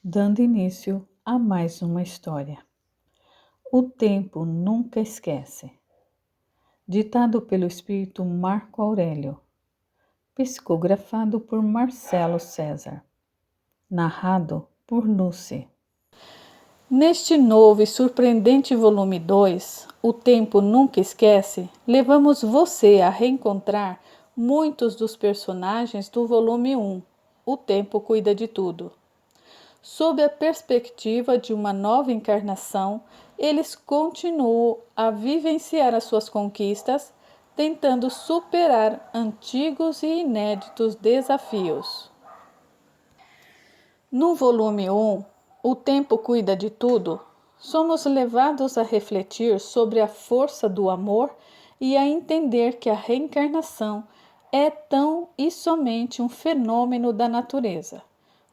dando início a mais uma história. O tempo nunca esquece. Ditado pelo espírito Marco Aurélio, psicografado por Marcelo César, narrado por Lucy. Neste novo e surpreendente volume 2, O Tempo Nunca Esquece, levamos você a reencontrar muitos dos personagens do volume 1, O Tempo Cuida de Tudo. Sob a perspectiva de uma nova encarnação, eles continuam a vivenciar as suas conquistas, tentando superar antigos e inéditos desafios. No volume 1, O Tempo Cuida de Tudo, somos levados a refletir sobre a força do amor e a entender que a reencarnação é tão e somente um fenômeno da natureza,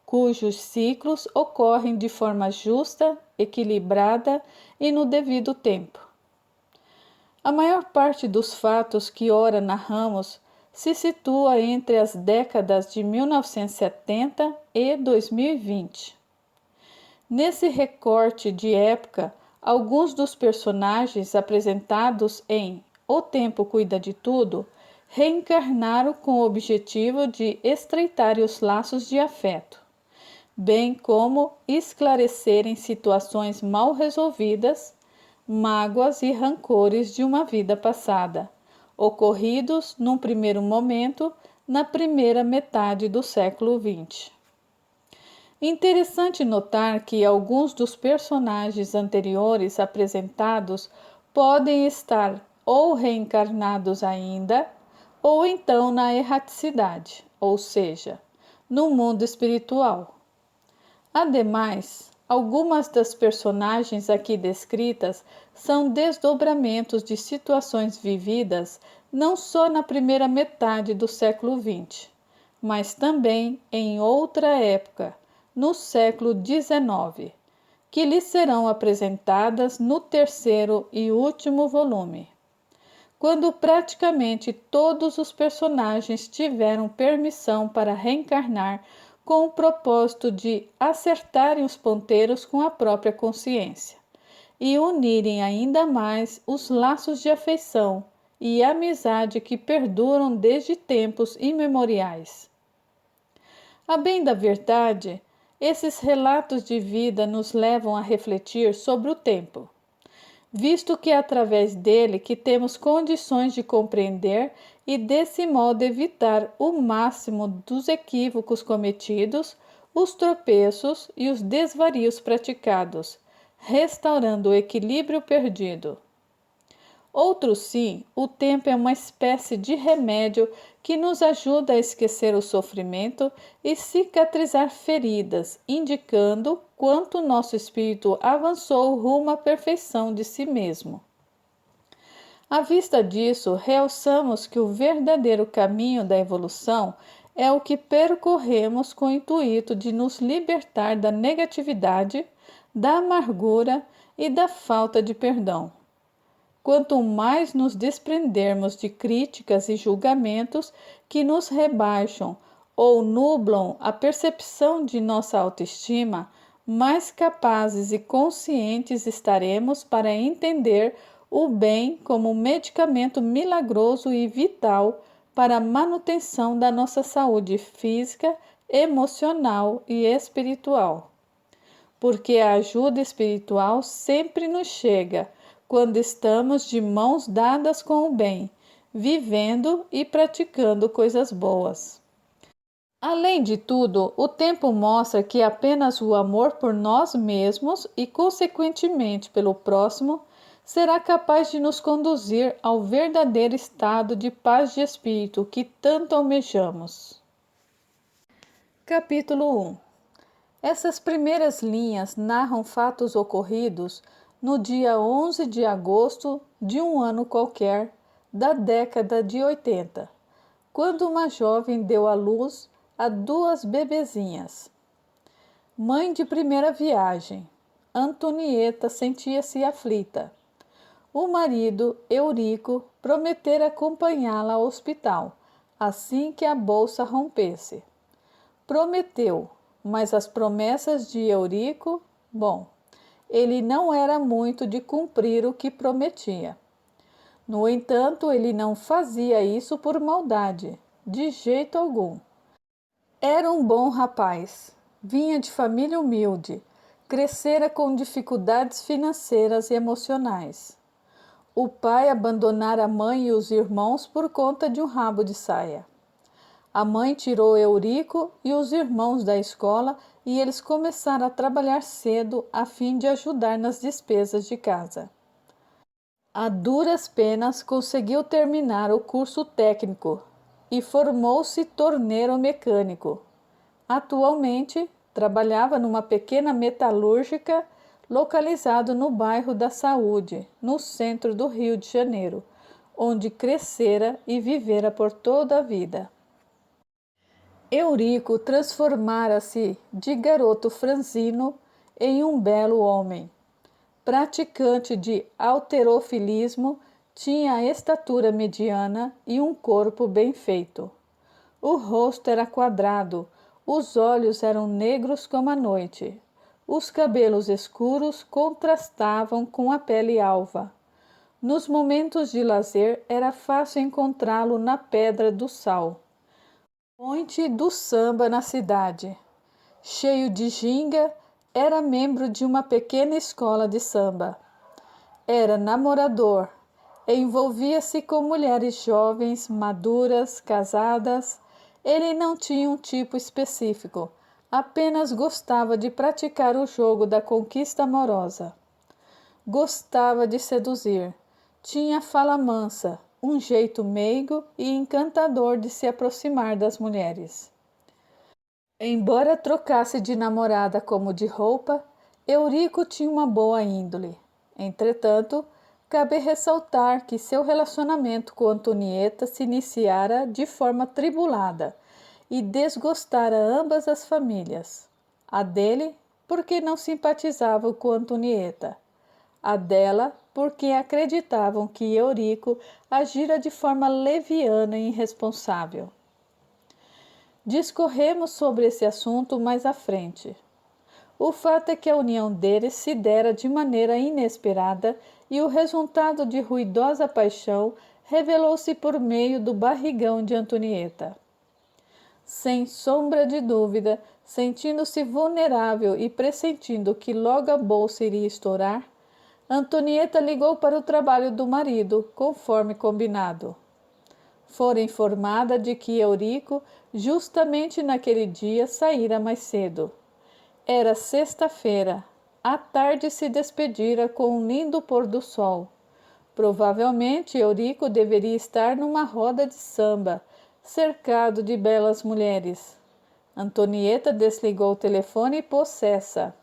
cujos ciclos ocorrem de forma justa, equilibrada e no devido tempo. A maior parte dos fatos que ora narramos se situa entre as décadas de 1970 e 2020. Nesse recorte de época, alguns dos personagens apresentados em O Tempo Cuida de Tudo reencarnaram com o objetivo de estreitar os laços de afeto, bem como esclarecerem situações mal resolvidas, mágoas e rancores de uma vida passada, ocorridos num primeiro momento na primeira metade do século XX. Interessante notar que alguns dos personagens anteriores apresentados podem estar ou reencarnados ainda, ou então na erraticidade, ou seja, no mundo espiritual. Ademais, algumas das personagens aqui descritas são desdobramentos de situações vividas não só na primeira metade do século XX, mas também em outra época, no século XIX, que lhes serão apresentadas no terceiro e último volume, quando praticamente todos os personagens tiveram permissão para reencarnar com o propósito de acertarem os ponteiros com a própria consciência e unirem ainda mais os laços de afeição e amizade que perduram desde tempos imemoriais. A bem da verdade, esses relatos de vida nos levam a refletir sobre o tempo, visto que é através dele que temos condições de compreender e desse modo evitar o máximo dos equívocos cometidos, os tropeços e os desvarios praticados, restaurando o equilíbrio perdido. Outro sim, o tempo é uma espécie de remédio que nos ajuda a esquecer o sofrimento e cicatrizar feridas, indicando quanto nosso espírito avançou rumo à perfeição de si mesmo. À vista disso, realçamos que o verdadeiro caminho da evolução é o que percorremos com o intuito de nos libertar da negatividade, da amargura e da falta de perdão. Quanto mais nos desprendermos de críticas e julgamentos que nos rebaixam ou nublam a percepção de nossa autoestima, mais capazes e conscientes estaremos para entender o bem como um medicamento milagroso e vital para a manutenção da nossa saúde física, emocional e espiritual. Porque a ajuda espiritual sempre nos chega quando estamos de mãos dadas com o bem, vivendo e praticando coisas boas. Além de tudo, o tempo mostra que apenas o amor por nós mesmos e, consequentemente, pelo próximo, será capaz de nos conduzir ao verdadeiro estado de paz de espírito que tanto almejamos. Capítulo 1. Essas primeiras linhas narram fatos ocorridos no dia 11 de agosto de um ano qualquer da década de 80, quando uma jovem deu à luz a 2 bebezinhas. Mãe de primeira viagem, Antonieta sentia-se aflita. O marido, Eurico, prometera acompanhá-la ao hospital assim que a bolsa rompesse. Prometeu, mas as promessas de Eurico, bom, ele não era muito de cumprir o que prometia. No entanto, ele não fazia isso por maldade, de jeito algum. Era um bom rapaz, vinha de família humilde, crescera com dificuldades financeiras e emocionais. O pai abandonara a mãe e os irmãos por conta de um rabo de saia. A mãe tirou Eurico e os irmãos da escola e eles começaram a trabalhar cedo a fim de ajudar nas despesas de casa. A duras penas conseguiu terminar o curso técnico e formou-se torneiro mecânico. Atualmente, trabalhava numa pequena metalúrgica localizado no bairro da Saúde, no centro do Rio de Janeiro, onde crescera e vivera por toda a vida. Eurico transformara-se de garoto franzino em um belo homem. Praticante de halterofilismo, tinha a estatura mediana e um corpo bem feito. O rosto era quadrado, os olhos eram negros como a noite. Os cabelos escuros contrastavam com a pele alva. Nos momentos de lazer era fácil encontrá-lo na Pedra do Sal, ponte do samba na cidade. Cheio de ginga, era membro de uma pequena escola de samba. Era namorador, envolvia-se com mulheres jovens, maduras, casadas. Ele não tinha um tipo específico, apenas gostava de praticar o jogo da conquista amorosa. Gostava de seduzir, tinha fala mansa, um jeito meigo e encantador de se aproximar das mulheres. Embora trocasse de namorada como de roupa, Eurico tinha uma boa índole. Entretanto, cabe ressaltar que seu relacionamento com Antonieta se iniciara de forma tribulada e desgostara ambas as famílias. A dele, porque não simpatizavam com Antonieta. A dela, porque acreditavam que Eurico agira de forma leviana e irresponsável. Discorremos sobre esse assunto mais à frente. O fato é que a união deles se dera de maneira inesperada e o resultado de ruidosa paixão revelou-se por meio do barrigão de Antonieta. Sem sombra de dúvida, sentindo-se vulnerável e pressentindo que logo a bolsa iria estourar, Antonieta ligou para o trabalho do marido, conforme combinado. Fora informada de que Eurico, justamente naquele dia, saíra mais cedo. Era sexta-feira. À tarde se despedira com um lindo pôr do sol. Provavelmente Eurico deveria estar numa roda de samba, cercado de belas mulheres. Antonieta desligou o telefone possessa.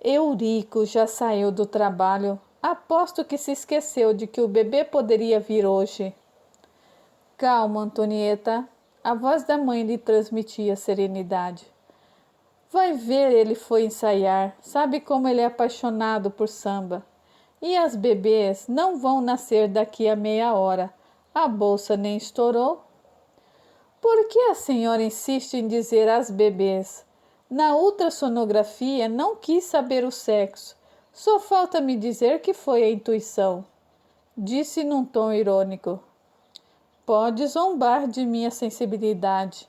Eurico já saiu do trabalho. Aposto que se esqueceu de que o bebê poderia vir hoje. Calma, Antonieta. A voz da mãe lhe transmitia serenidade. Vai ver, ele foi ensaiar. Sabe como ele é apaixonado por samba. E as bebês não vão nascer daqui a meia hora. A bolsa nem estourou. Por que a senhora insiste em dizer as bebês? Na ultrassonografia não quis saber o sexo. Só falta me dizer que foi a intuição. Disse num tom irônico. Pode zombar de minha sensibilidade.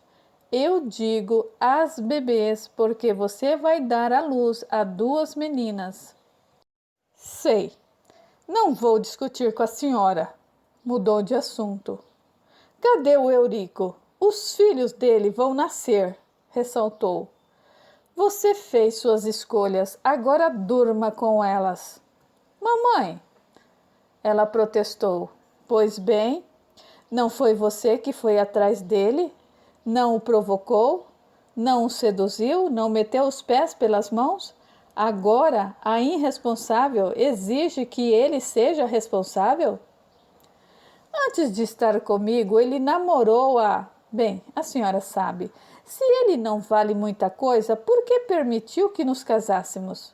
Eu digo as bebês porque você vai dar à luz a 2 meninas. Sei. Não vou discutir com a senhora. Mudou de assunto. Cadê o Eurico? Os filhos dele vão nascer, ressaltou. Você fez suas escolhas, agora durma com elas. Mamãe, ela protestou. Pois bem, não foi você que foi atrás dele? Não o provocou? Não o seduziu? Não meteu os pés pelas mãos? Agora, a irresponsável exige que ele seja responsável? Antes de estar comigo, ele namorou a... Bem, a senhora sabe. Se ele não vale muita coisa, por que permitiu que nos casássemos?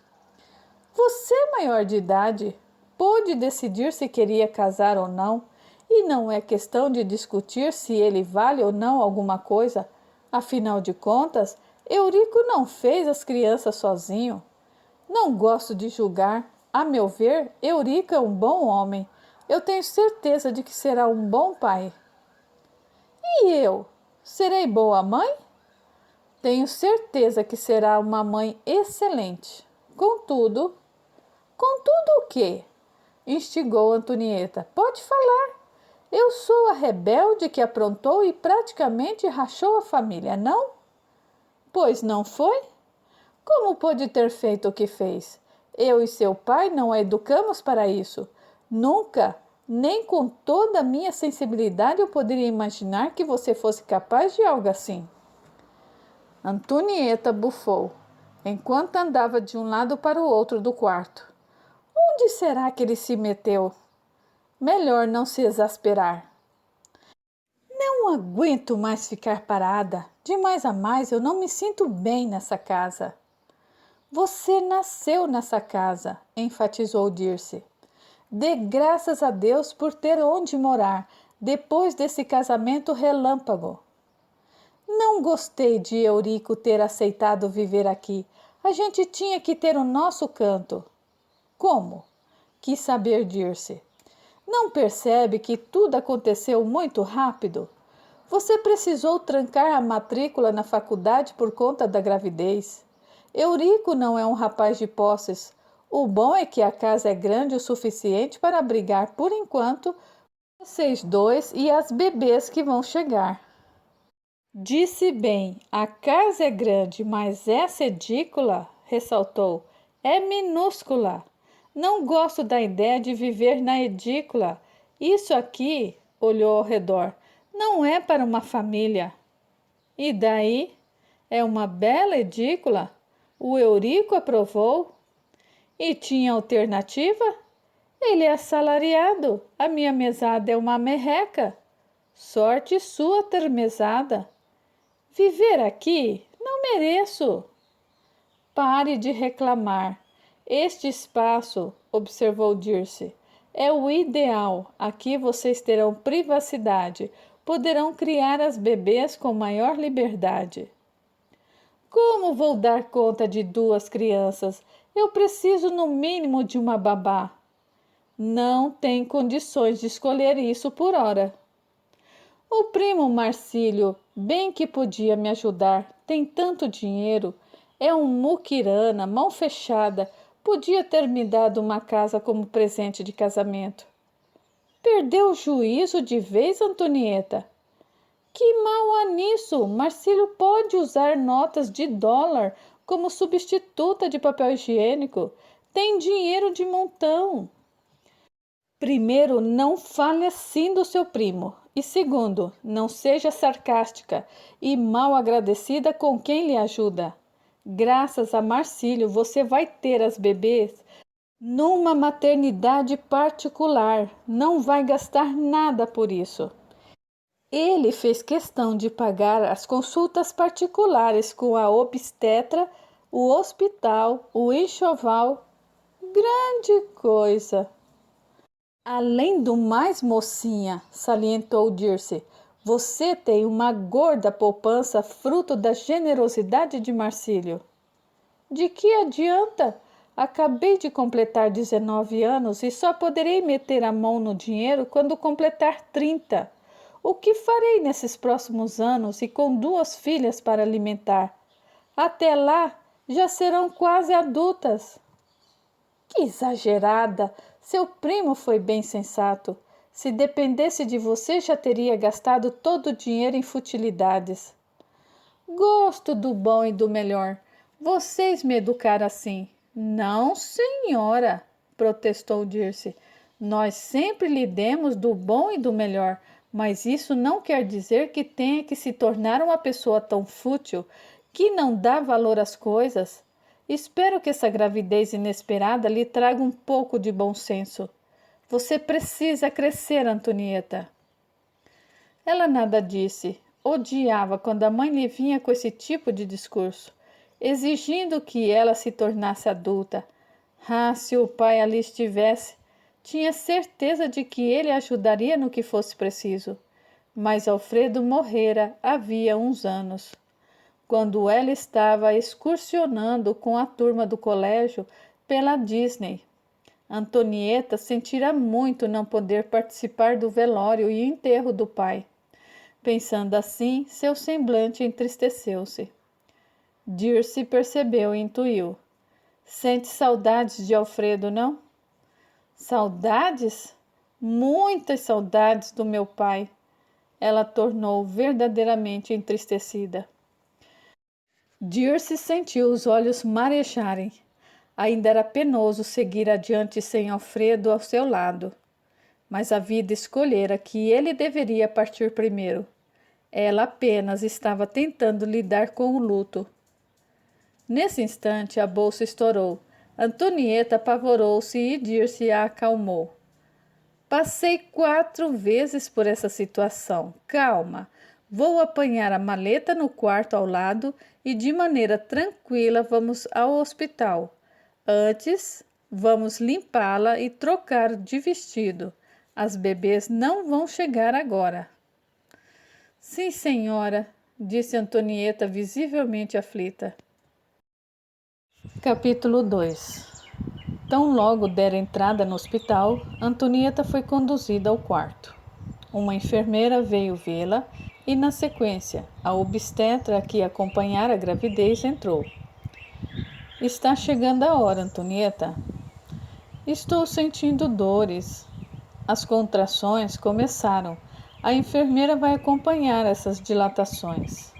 Você, maior de idade, pôde decidir se queria casar ou não, e não é questão de discutir se ele vale ou não alguma coisa. Afinal de contas, Eurico não fez as crianças sozinho. Não gosto de julgar. A meu ver, Eurico é um bom homem. Eu tenho certeza de que será um bom pai. E eu? Serei boa mãe? Tenho certeza que será uma mãe excelente. Contudo o quê? Instigou Antonieta. Pode falar. Eu sou a rebelde que aprontou e praticamente rachou a família, não? Pois não foi? Como pôde ter feito o que fez? Eu e seu pai não a educamos para isso. Nunca, nem com toda a minha sensibilidade, eu poderia imaginar que você fosse capaz de algo assim. Antonieta bufou, enquanto andava de um lado para o outro do quarto. Onde será que ele se meteu? Melhor não se exasperar. Não aguento mais ficar parada. De mais a mais, eu não me sinto bem nessa casa. Você nasceu nessa casa, enfatizou Dirce. Dê graças a Deus por ter onde morar, depois desse casamento relâmpago. Não gostei de Eurico ter aceitado viver aqui. A gente tinha que ter o nosso canto. Como? Quis saber Dirce. Não percebe que tudo aconteceu muito rápido? Você precisou trancar a matrícula na faculdade por conta da gravidez. Eurico não é um rapaz de posses. O bom é que a casa é grande o suficiente para abrigar, por enquanto, vocês dois e as bebês que vão chegar. Disse bem, a casa é grande, mas essa edícula, ressaltou, é minúscula. Não gosto da ideia de viver na edícula. Isso aqui, olhou ao redor, não é para uma família. E daí? É uma bela edícula? O Eurico aprovou. E tinha alternativa? Ele é assalariado. A minha mesada é uma merreca. Sorte sua ter mesada. Viver aqui? Não mereço. Pare de reclamar. Este espaço, observou Dirce, é o ideal. Aqui vocês terão privacidade. Poderão criar as bebês com maior liberdade. Como vou dar conta de 2 crianças? Eu preciso no mínimo de uma babá. Não tem condições de escolher isso por hora. O primo Marcílio, bem que podia me ajudar, tem tanto dinheiro, é um muquirana, mão fechada, podia ter me dado uma casa como presente de casamento. Perdeu o juízo de vez, Antonieta? Que mal há nisso? Marcílio pode usar notas de dólar como substituta de papel higiênico. Tem dinheiro de montão. Primeiro, não fale assim do seu primo. E segundo, não seja sarcástica e mal agradecida com quem lhe ajuda. Graças a Marcílio, você vai ter as bebês numa maternidade particular. Não vai gastar nada por isso. Ele fez questão de pagar as consultas particulares com a obstetra, o hospital, o enxoval. Grande coisa! Além do mais, mocinha, salientou Dirce, você tem uma gorda poupança fruto da generosidade de Marcílio. De que adianta? Acabei de completar 19 anos e só poderei meter a mão no dinheiro quando completar 30. O que farei nesses próximos anos e com 2 filhas para alimentar? Até lá, já serão quase adultas. Que exagerada! Seu primo foi bem sensato. Se dependesse de você, já teria gastado todo o dinheiro em futilidades. Gosto do bom e do melhor. Vocês me educaram assim. Não, senhora, protestou Dirce. Nós sempre lhe demos do bom e do melhor, mas isso não quer dizer que tenha que se tornar uma pessoa tão fútil que não dá valor às coisas. Espero que essa gravidez inesperada lhe traga um pouco de bom senso. Você precisa crescer, Antonieta. Ela nada disse. Odiava quando a mãe lhe vinha com esse tipo de discurso, exigindo que ela se tornasse adulta. Ah, se o pai ali estivesse, tinha certeza de que ele a ajudaria no que fosse preciso. Mas Alfredo morrera havia uns anos. quando ela estava excursionando com a turma do colégio pela Disney. Antonieta sentira muito não poder participar do velório e enterro do pai. Pensando assim, seu semblante entristeceu-se. Dirce percebeu e intuiu. Sente saudades de Alfredo, não? Saudades? Muitas saudades do meu pai. Ela tornou verdadeiramente entristecida. Dirce sentiu os olhos marejarem. Ainda era penoso seguir adiante sem Alfredo ao seu lado. Mas a vida escolhera que ele deveria partir primeiro. Ela apenas estava tentando lidar com o luto. Nesse instante, a bolsa estourou. Antonieta apavorou-se e Dirce a acalmou. Passei 4 vezes por essa situação. Calma. Vou apanhar a maleta no quarto ao lado e de maneira tranquila vamos ao hospital. Antes, vamos limpá-la e trocar de vestido. As bebês não vão chegar agora. Sim, senhora, disse Antonieta, visivelmente aflita. Capítulo 2. Tão logo dera entrada no hospital, Antonieta foi conduzida ao quarto. Uma enfermeira veio vê-la e, na sequência, a obstetra que acompanhara a gravidez entrou. Está chegando a hora, Antonieta. Estou sentindo dores. As contrações começaram. A enfermeira vai acompanhar essas dilatações.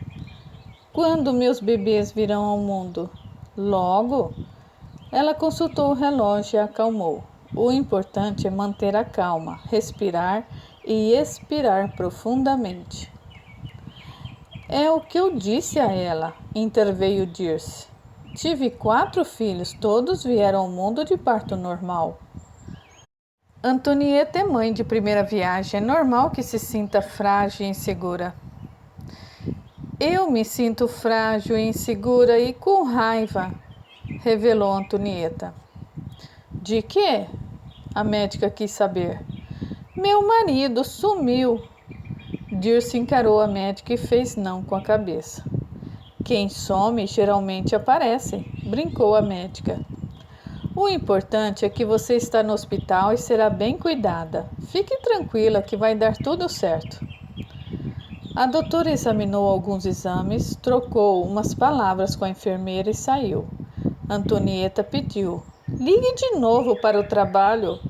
Quando meus bebês virão ao mundo? Logo? Ela consultou o relógio e acalmou. O importante é manter a calma, respirar e expirar profundamente. É o que eu disse a ela, interveio Dirce. Tive 4 filhos, todos vieram ao mundo de parto normal. Antonieta é mãe de primeira viagem, é normal que se sinta frágil e insegura. Eu me sinto frágil, insegura e com raiva, revelou Antonieta. De quê? A médica quis saber. Meu marido sumiu. Dirce encarou a médica e fez não com a cabeça. Quem some geralmente aparece, brincou a médica. O importante é que você está no hospital e será bem cuidada. Fique tranquila que vai dar tudo certo. A doutora examinou alguns exames, trocou umas palavras com a enfermeira e saiu. Antonieta pediu: ligue de novo para o trabalho.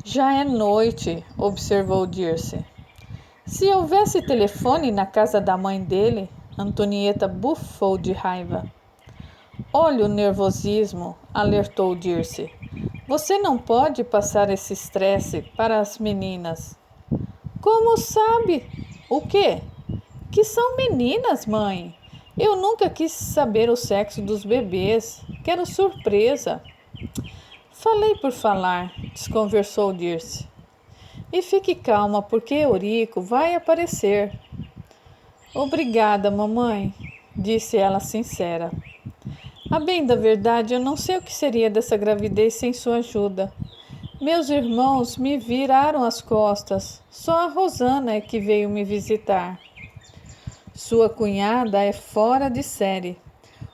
Já é noite, observou Dirce. Se houvesse telefone na casa da mãe dele, Antonieta bufou de raiva. Olha o nervosismo, alertou Dirce. Você não pode passar esse estresse para as meninas. Como sabe? O quê? Que são meninas, mãe. Eu nunca quis saber o sexo dos bebês. Quero surpresa. Falei por falar, desconversou Dirce. E fique calma, porque Eurico vai aparecer. Obrigada, mamãe, disse ela sincera. A bem da verdade, eu não sei o que seria dessa gravidez sem sua ajuda. Meus irmãos me viraram as costas. Só a Rosana é que veio me visitar. Sua cunhada é fora de série.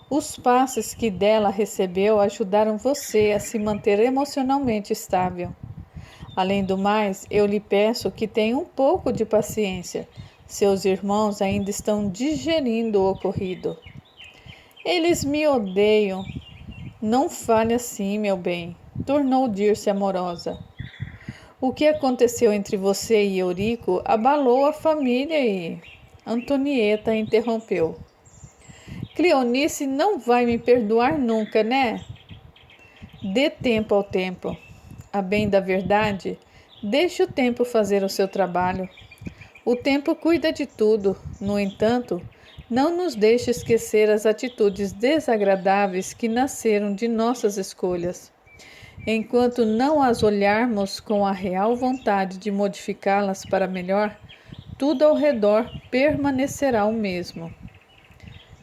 Os passes que dela recebeu ajudaram você a se manter emocionalmente estável. Além do mais, eu lhe peço que tenha um pouco de paciência. Seus irmãos ainda estão digerindo o ocorrido. Eles me odeiam. Não fale assim, meu bem, tornou Dirce amorosa. O que aconteceu entre você e Eurico abalou a família e... Antonieta interrompeu. Cleonice não vai me perdoar nunca, né? Dê tempo ao tempo. A bem da verdade, deixe o tempo fazer o seu trabalho. O tempo cuida de tudo. No entanto, não nos deixe esquecer as atitudes desagradáveis que nasceram de nossas escolhas. Enquanto não as olharmos com a real vontade de modificá-las para melhor, tudo ao redor permanecerá o mesmo.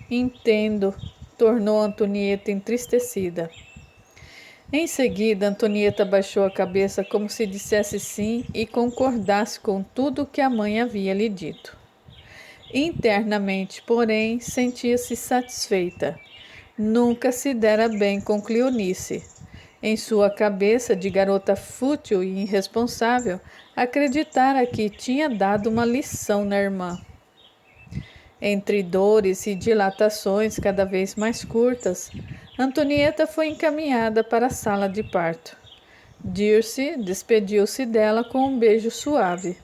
Entendo, tornou Antonieta entristecida. Em seguida, Antonieta baixou a cabeça como se dissesse sim e concordasse com tudo o que a mãe havia lhe dito. Internamente, porém, sentia-se satisfeita. Nunca se dera bem com Cleonice. Em sua cabeça de garota fútil e irresponsável, acreditara que tinha dado uma lição na irmã. Entre dores e dilatações cada vez mais curtas, Antonieta foi encaminhada para a sala de parto. Dirce despediu-se dela com um beijo suave.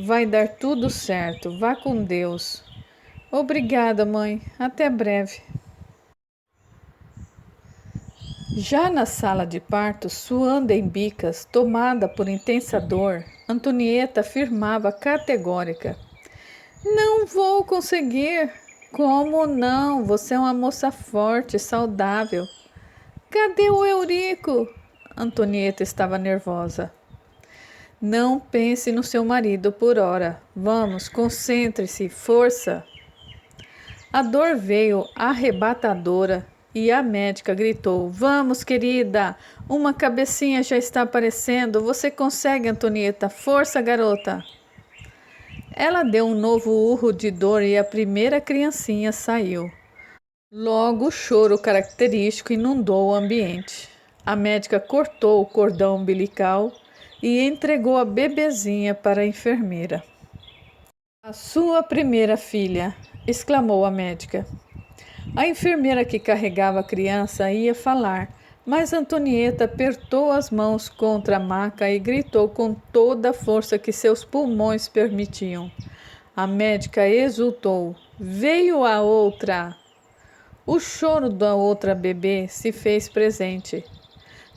Vai dar tudo certo, vá com Deus. Obrigada, mãe. Até breve. Já na sala de parto, suando em bicas, tomada por intensa dor, Antonieta afirmava categórica: Não vou conseguir. Como não? Você é uma moça forte, saudável. Cadê o Eurico? Antonieta estava nervosa. Não pense no seu marido por hora. Vamos, concentre-se, força. A dor veio arrebatadora e a médica gritou: Vamos, querida, uma cabecinha já está aparecendo. Você consegue, Antonieta. Força, garota. Ela deu um novo urro de dor e a primeira criancinha saiu. Logo o choro característico inundou o ambiente. A médica cortou o cordão umbilical e entregou a bebezinha para a enfermeira. A sua primeira filha, exclamou a médica. A enfermeira que carregava a criança ia falar, mas Antonieta apertou as mãos contra a maca e gritou com toda a força que seus pulmões permitiam. A médica exultou. Veio a outra! O choro da outra bebê se fez presente.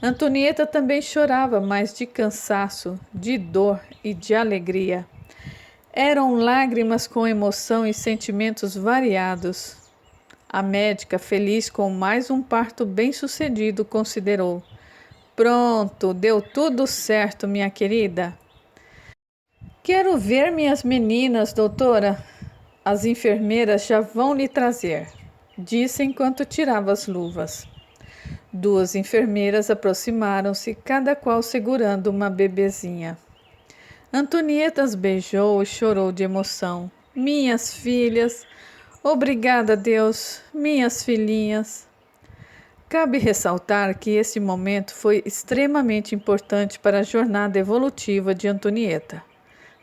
Antonieta também chorava, mas de cansaço, de dor e de alegria. Eram lágrimas com emoção e sentimentos variados. A médica, feliz com mais um parto bem-sucedido, considerou: Pronto, deu tudo certo, minha querida. Quero ver minhas meninas, doutora. As enfermeiras já vão lhe trazer, disse enquanto tirava as luvas. Duas enfermeiras aproximaram-se, cada qual segurando uma bebezinha. Antonieta as beijou e chorou de emoção. Minhas filhas, obrigada, Deus, minhas filhinhas. Cabe ressaltar que esse momento foi extremamente importante para a jornada evolutiva de Antonieta.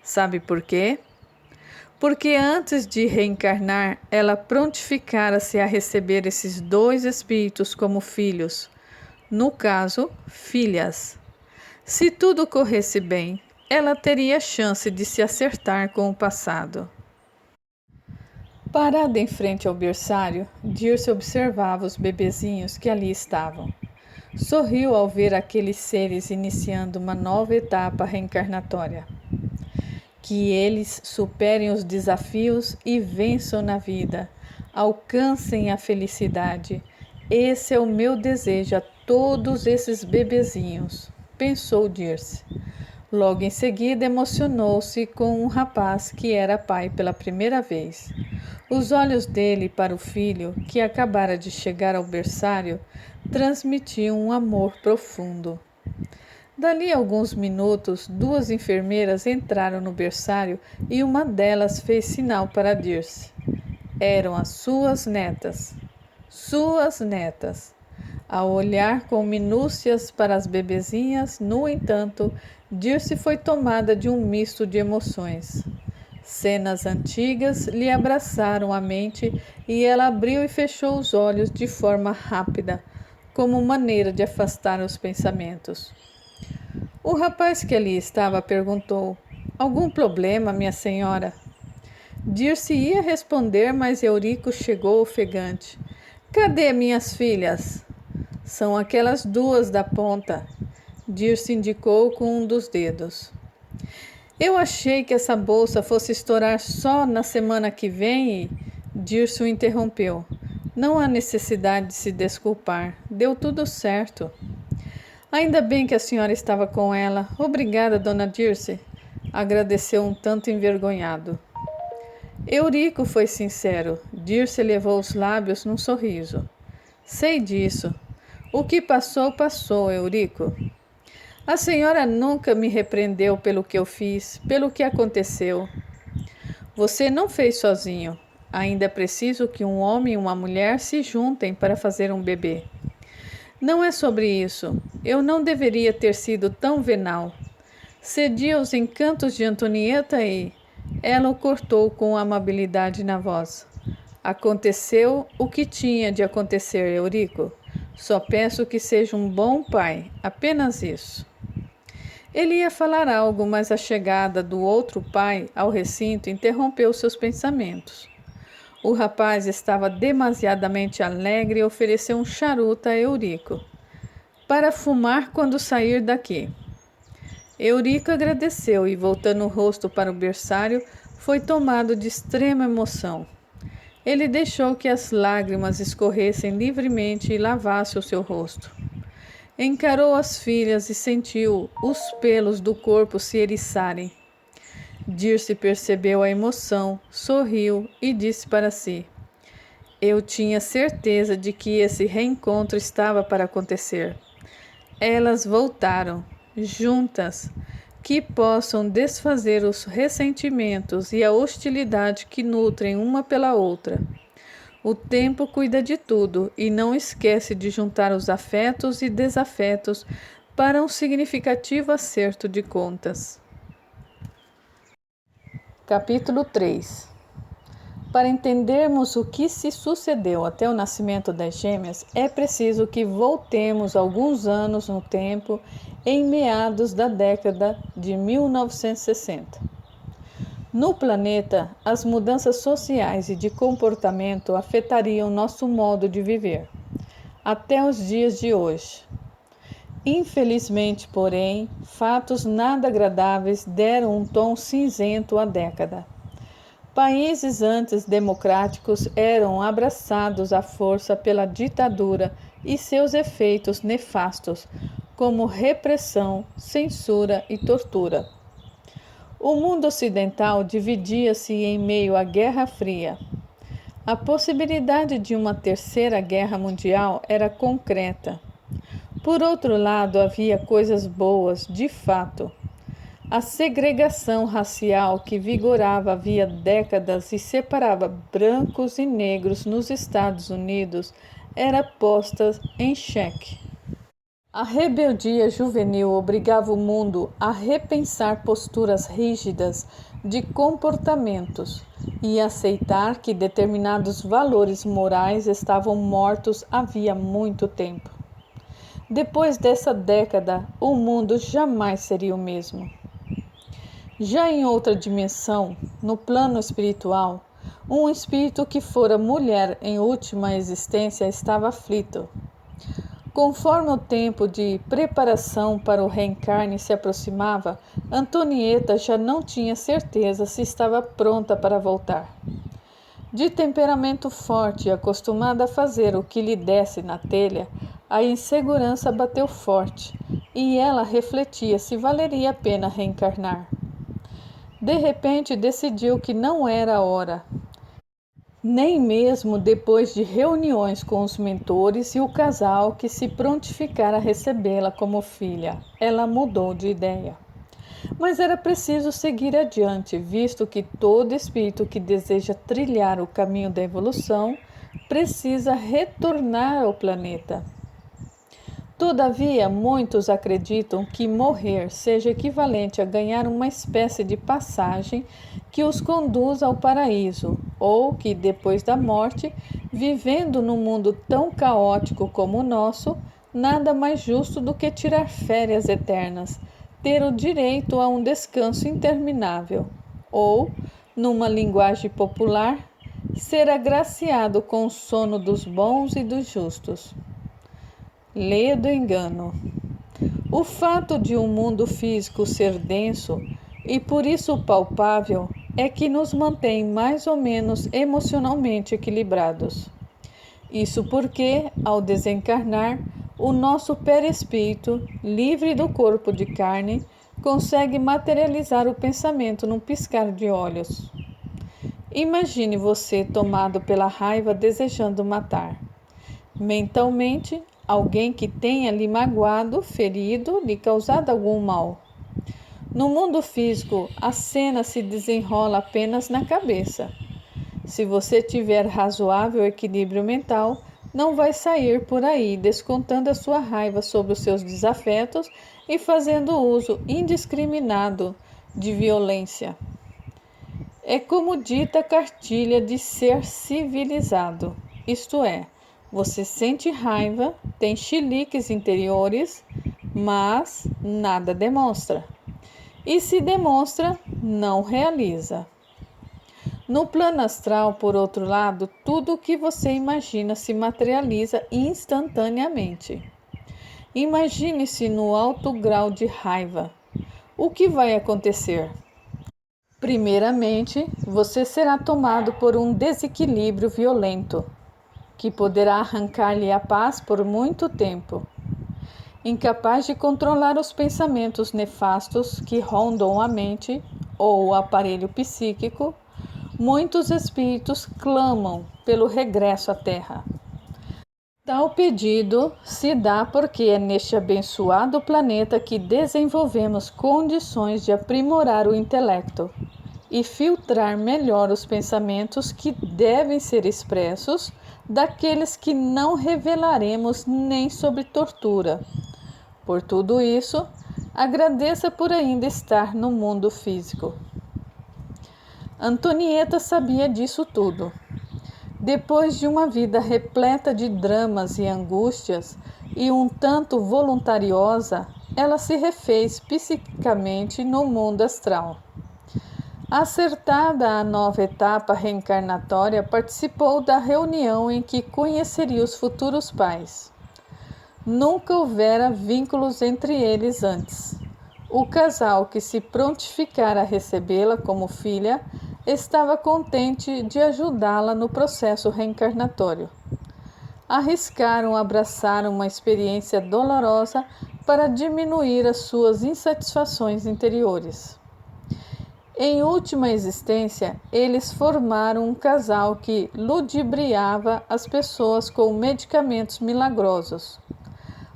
Sabe por quê? Porque antes de reencarnar, ela prontificara-se a receber esses dois espíritos como filhos, no caso, filhas. Se tudo corresse bem, ela teria chance de se acertar com o passado. Parada em frente ao berçário, Dirce observava os bebezinhos que ali estavam. Sorriu ao ver aqueles seres iniciando uma nova etapa reencarnatória. Que eles superem os desafios e vençam na vida, alcancem a felicidade. Esse é o meu desejo a todos esses bebezinhos, pensou Dirce. Logo em seguida emocionou-se com um rapaz que era pai pela primeira vez. Os olhos dele para o filho, que acabara de chegar ao berçário, transmitiam um amor profundo. Dali a alguns minutos, duas enfermeiras entraram no berçário e uma delas fez sinal para Dirce. Eram as suas netas. Suas netas. Ao olhar com minúcias para as bebezinhas, no entanto, Dirce foi tomada de um misto de emoções. Cenas antigas lhe abraçaram a mente e ela abriu e fechou os olhos de forma rápida, como maneira de afastar os pensamentos. O rapaz que ali estava perguntou: Algum problema, minha senhora? Dirce ia responder, mas Eurico chegou ofegante. Cadê minhas filhas? São aquelas duas da ponta. Dirce indicou com um dos dedos. Eu achei que essa bolsa fosse estourar só na semana que vem e... Dirce o interrompeu. Não há necessidade de se desculpar. Deu tudo certo. Ainda bem que a senhora estava com ela. Obrigada, dona Dirce. Agradeceu um tanto envergonhado. Eurico foi sincero. Dirce levou os lábios num sorriso. Sei disso. O que passou, passou, Eurico. A senhora nunca me repreendeu pelo que eu fiz, pelo que aconteceu. Você não fez sozinho. Ainda é preciso que um homem e uma mulher se juntem para fazer um bebê. Não é sobre isso. Eu não deveria ter sido tão venal. Cedi aos encantos de Antonieta e... Ela o cortou com amabilidade na voz. Aconteceu o que tinha de acontecer, Eurico. Só peço que seja um bom pai, apenas isso. Ele ia falar algo, mas a chegada do outro pai ao recinto interrompeu seus pensamentos. O rapaz estava demasiadamente alegre e ofereceu um charuto a Eurico. Para fumar quando sair daqui. Eurico agradeceu e, voltando o rosto para o berçário, foi tomado de extrema emoção. Ele deixou que as lágrimas escorressem livremente e lavassem o seu rosto. Encarou as filhas e sentiu os pelos do corpo se eriçarem. Dirce percebeu a emoção, sorriu e disse para si: Eu tinha certeza de que esse reencontro estava para acontecer. Elas voltaram, juntas, que possam desfazer os ressentimentos e a hostilidade que nutrem uma pela outra. O tempo cuida de tudo e não esquece de juntar os afetos e desafetos para um significativo acerto de contas. Capítulo 3. Para entendermos o que se sucedeu até o nascimento das gêmeas, é preciso que voltemos alguns anos no tempo, em meados da década de 1960. No planeta, as mudanças sociais e de comportamento afetariam nosso modo de viver, até os dias de hoje. Infelizmente, porém, fatos nada agradáveis deram um tom cinzento à década. Países antes democráticos eram abraçados à força pela ditadura e seus efeitos nefastos, como repressão, censura e tortura. O mundo ocidental dividia-se em meio à Guerra Fria. A possibilidade de uma terceira guerra mundial era concreta. Por outro lado, havia coisas boas, de fato. A segregação racial que vigorava havia décadas e separava brancos e negros nos Estados Unidos era posta em xeque. A rebeldia juvenil obrigava o mundo a repensar posturas rígidas de comportamentos e aceitar que determinados valores morais estavam mortos havia muito tempo. Depois dessa década, o mundo jamais seria o mesmo. Já em outra dimensão, no plano espiritual, um espírito que fora mulher em última existência estava aflito. Conforme o tempo de preparação para o reencarne se aproximava, Antonieta já não tinha certeza se estava pronta para voltar. De temperamento forte e acostumada a fazer o que lhe desse na telha, a insegurança bateu forte e ela refletia se valeria a pena reencarnar. De repente decidiu que não era a hora, nem mesmo depois de reuniões com os mentores e o casal que se prontificara a recebê-la como filha. Ela mudou de ideia. Mas era preciso seguir adiante, visto que todo espírito que deseja trilhar o caminho da evolução precisa retornar ao planeta. Todavia, muitos acreditam que morrer seja equivalente a ganhar uma espécie de passagem que os conduz ao paraíso, ou que, depois da morte, vivendo num mundo tão caótico como o nosso, nada mais justo do que tirar férias eternas, ter o direito a um descanso interminável, ou, numa linguagem popular, ser agraciado com o sono dos bons e dos justos. Lê do engano. O fato de um mundo físico ser denso e por isso palpável é que nos mantém mais ou menos emocionalmente equilibrados. Isso porque, ao desencarnar, o nosso perispírito, livre do corpo de carne, consegue materializar o pensamento num piscar de olhos. Imagine você tomado pela raiva desejando matar. Mentalmente, alguém que tenha lhe magoado, ferido, lhe causado algum mal. No mundo físico, a cena se desenrola apenas na cabeça. Se você tiver razoável equilíbrio mental, não vai sair por aí descontando a sua raiva sobre os seus desafetos e fazendo uso indiscriminado de violência. É como dita a cartilha de ser civilizado, isto é, você sente raiva, tem chiliques interiores, mas nada demonstra. E se demonstra, não realiza. No plano astral, por outro lado, tudo o que você imagina se materializa instantaneamente. Imagine-se no alto grau de raiva. O que vai acontecer? Primeiramente, você será tomado por um desequilíbrio violento, que poderá arrancar-lhe a paz por muito tempo. Incapaz de controlar os pensamentos nefastos que rondam a mente ou o aparelho psíquico, muitos espíritos clamam pelo regresso à Terra. Tal pedido se dá porque é neste abençoado planeta que desenvolvemos condições de aprimorar o intelecto e filtrar melhor os pensamentos que devem ser expressos daqueles que não revelaremos nem sob tortura. Por tudo isso, agradeça por ainda estar no mundo físico. Antonieta sabia disso tudo. Depois de uma vida repleta de dramas e angústias e um tanto voluntariosa, ela se refez psiquicamente no mundo astral. Acertada a nova etapa reencarnatória, participou da reunião em que conheceria os futuros pais. Nunca houvera vínculos entre eles antes. O casal que se prontificara a recebê-la como filha estava contente de ajudá-la no processo reencarnatório. Arriscaram abraçar uma experiência dolorosa para diminuir as suas insatisfações interiores. Em última existência, eles formaram um casal que ludibriava as pessoas com medicamentos milagrosos.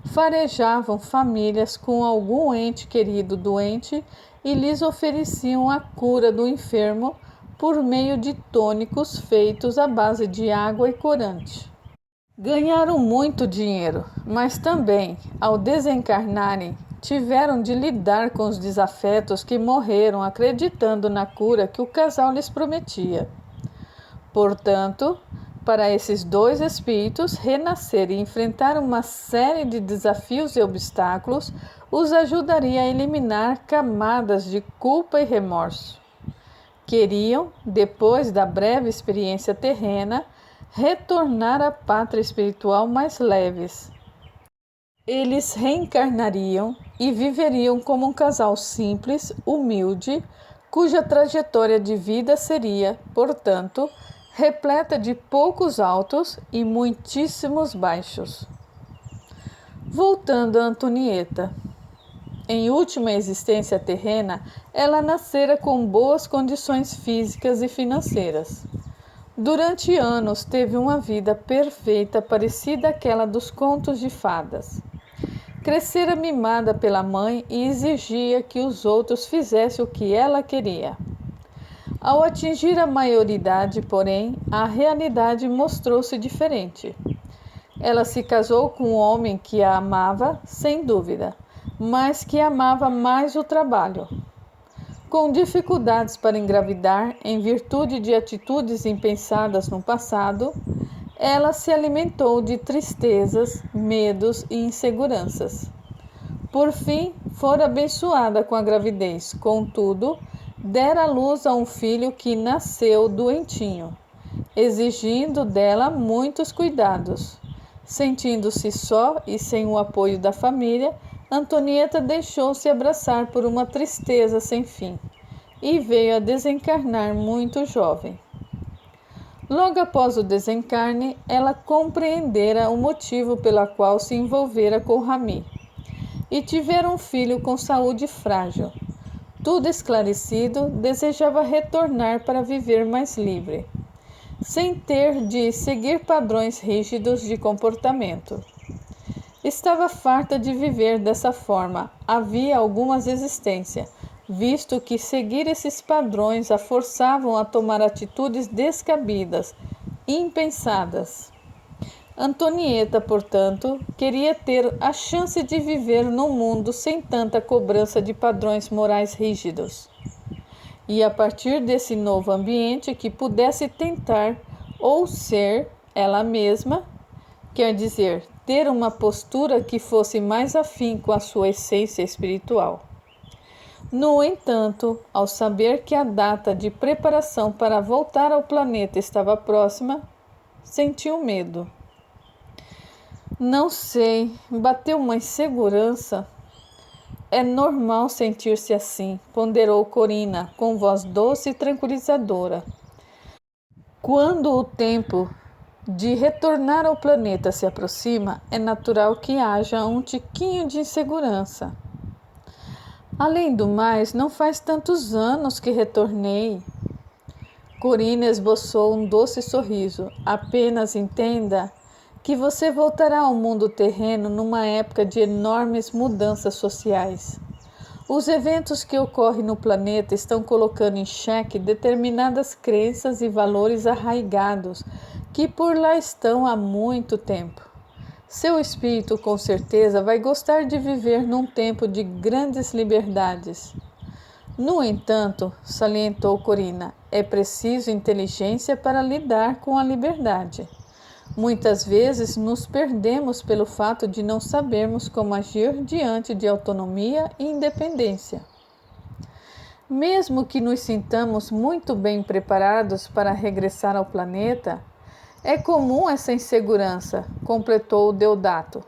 Farejavam famílias com algum ente querido doente e lhes ofereciam a cura do enfermo por meio de tônicos feitos à base de água e corante. Ganharam muito dinheiro, mas também, ao desencarnarem, tiveram de lidar com os desafetos que morreram acreditando na cura que o casal lhes prometia. Portanto, para esses dois espíritos, renascer e enfrentar uma série de desafios e obstáculos os ajudaria a eliminar camadas de culpa e remorso. Queriam, depois da breve experiência terrena, retornar à pátria espiritual mais leves. Eles reencarnariam e viveriam como um casal simples, humilde, cuja trajetória de vida seria, portanto, repleta de poucos altos e muitíssimos baixos. Voltando a Antonieta. Em última existência terrena, ela nascera com boas condições físicas e financeiras. Durante anos teve uma vida perfeita, parecida àquela dos contos de fadas. Crescera mimada pela mãe e exigia que os outros fizessem o que ela queria. Ao atingir a maioridade, porém, a realidade mostrou-se diferente. Ela se casou com um homem que a amava, sem dúvida, mas que amava mais o trabalho. Com dificuldades para engravidar, em virtude de atitudes impensadas no passado, ela se alimentou de tristezas, medos e inseguranças. Por fim, fora abençoada com a gravidez, contudo, dera à luz a um filho que nasceu doentinho, exigindo dela muitos cuidados. Sentindo-se só e sem o apoio da família, Antonieta deixou-se abraçar por uma tristeza sem fim e veio a desencarnar muito jovem. Logo após o desencarne, ela compreendera o motivo pelo qual se envolvera com Rami e tiveram um filho com saúde frágil. Tudo esclarecido, desejava retornar para viver mais livre, sem ter de seguir padrões rígidos de comportamento. Estava farta de viver dessa forma, havia algumas existências, visto que seguir esses padrões a forçavam a tomar atitudes descabidas, impensadas. Antonieta, portanto, queria ter a chance de viver num mundo sem tanta cobrança de padrões morais rígidos. E a partir desse novo ambiente que pudesse tentar ou ser ela mesma, quer dizer, ter uma postura que fosse mais afim com a sua essência espiritual. No entanto, ao saber que a data de preparação para voltar ao planeta estava próxima, sentiu medo. Não sei, bateu uma insegurança. É normal sentir-se assim, ponderou Corina, com voz doce e tranquilizadora. Quando o tempo de retornar ao planeta se aproxima, é natural que haja um tiquinho de insegurança. Além do mais, não faz tantos anos que retornei. Corina esboçou um doce sorriso. Apenas entenda que você voltará ao mundo terreno numa época de enormes mudanças sociais. Os eventos que ocorrem no planeta estão colocando em xeque determinadas crenças e valores arraigados que por lá estão há muito tempo. Seu espírito com certeza vai gostar de viver num tempo de grandes liberdades. No entanto, salientou Corina, é preciso inteligência para lidar com a liberdade. Muitas vezes nos perdemos pelo fato de não sabermos como agir diante de autonomia e independência. Mesmo que nos sintamos muito bem preparados para regressar ao planeta, é comum essa insegurança, completou Deodato.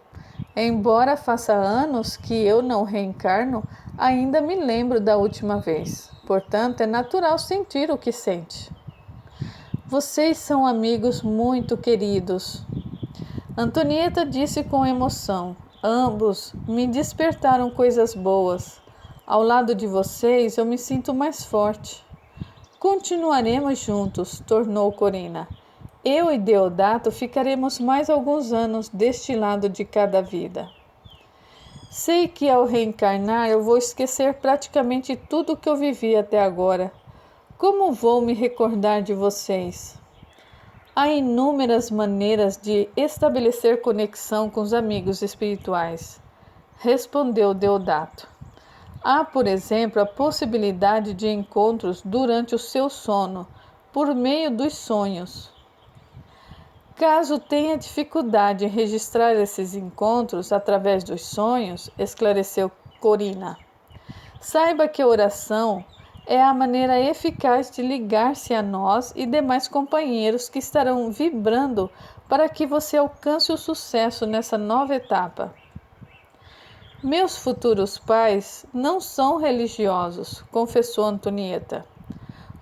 Embora faça anos que eu não reencarno, ainda me lembro da última vez. Portanto, é natural sentir o que sente. Vocês são amigos muito queridos. Antonieta disse com emoção. Ambos me despertaram coisas boas. Ao lado de vocês, eu me sinto mais forte. Continuaremos juntos, tornou Corina. Eu e Deodato ficaremos mais alguns anos deste lado de cada vida. Sei que ao reencarnar eu vou esquecer praticamente tudo o que eu vivi até agora. Como vou me recordar de vocês? Há inúmeras maneiras de estabelecer conexão com os amigos espirituais, respondeu Deodato. Há, por exemplo, a possibilidade de encontros durante o seu sono, por meio dos sonhos. Caso tenha dificuldade em registrar esses encontros através dos sonhos, esclareceu Corina, saiba que a oração é a maneira eficaz de ligar-se a nós e demais companheiros que estarão vibrando para que você alcance o sucesso nessa nova etapa. Meus futuros pais não são religiosos, confessou Antonieta.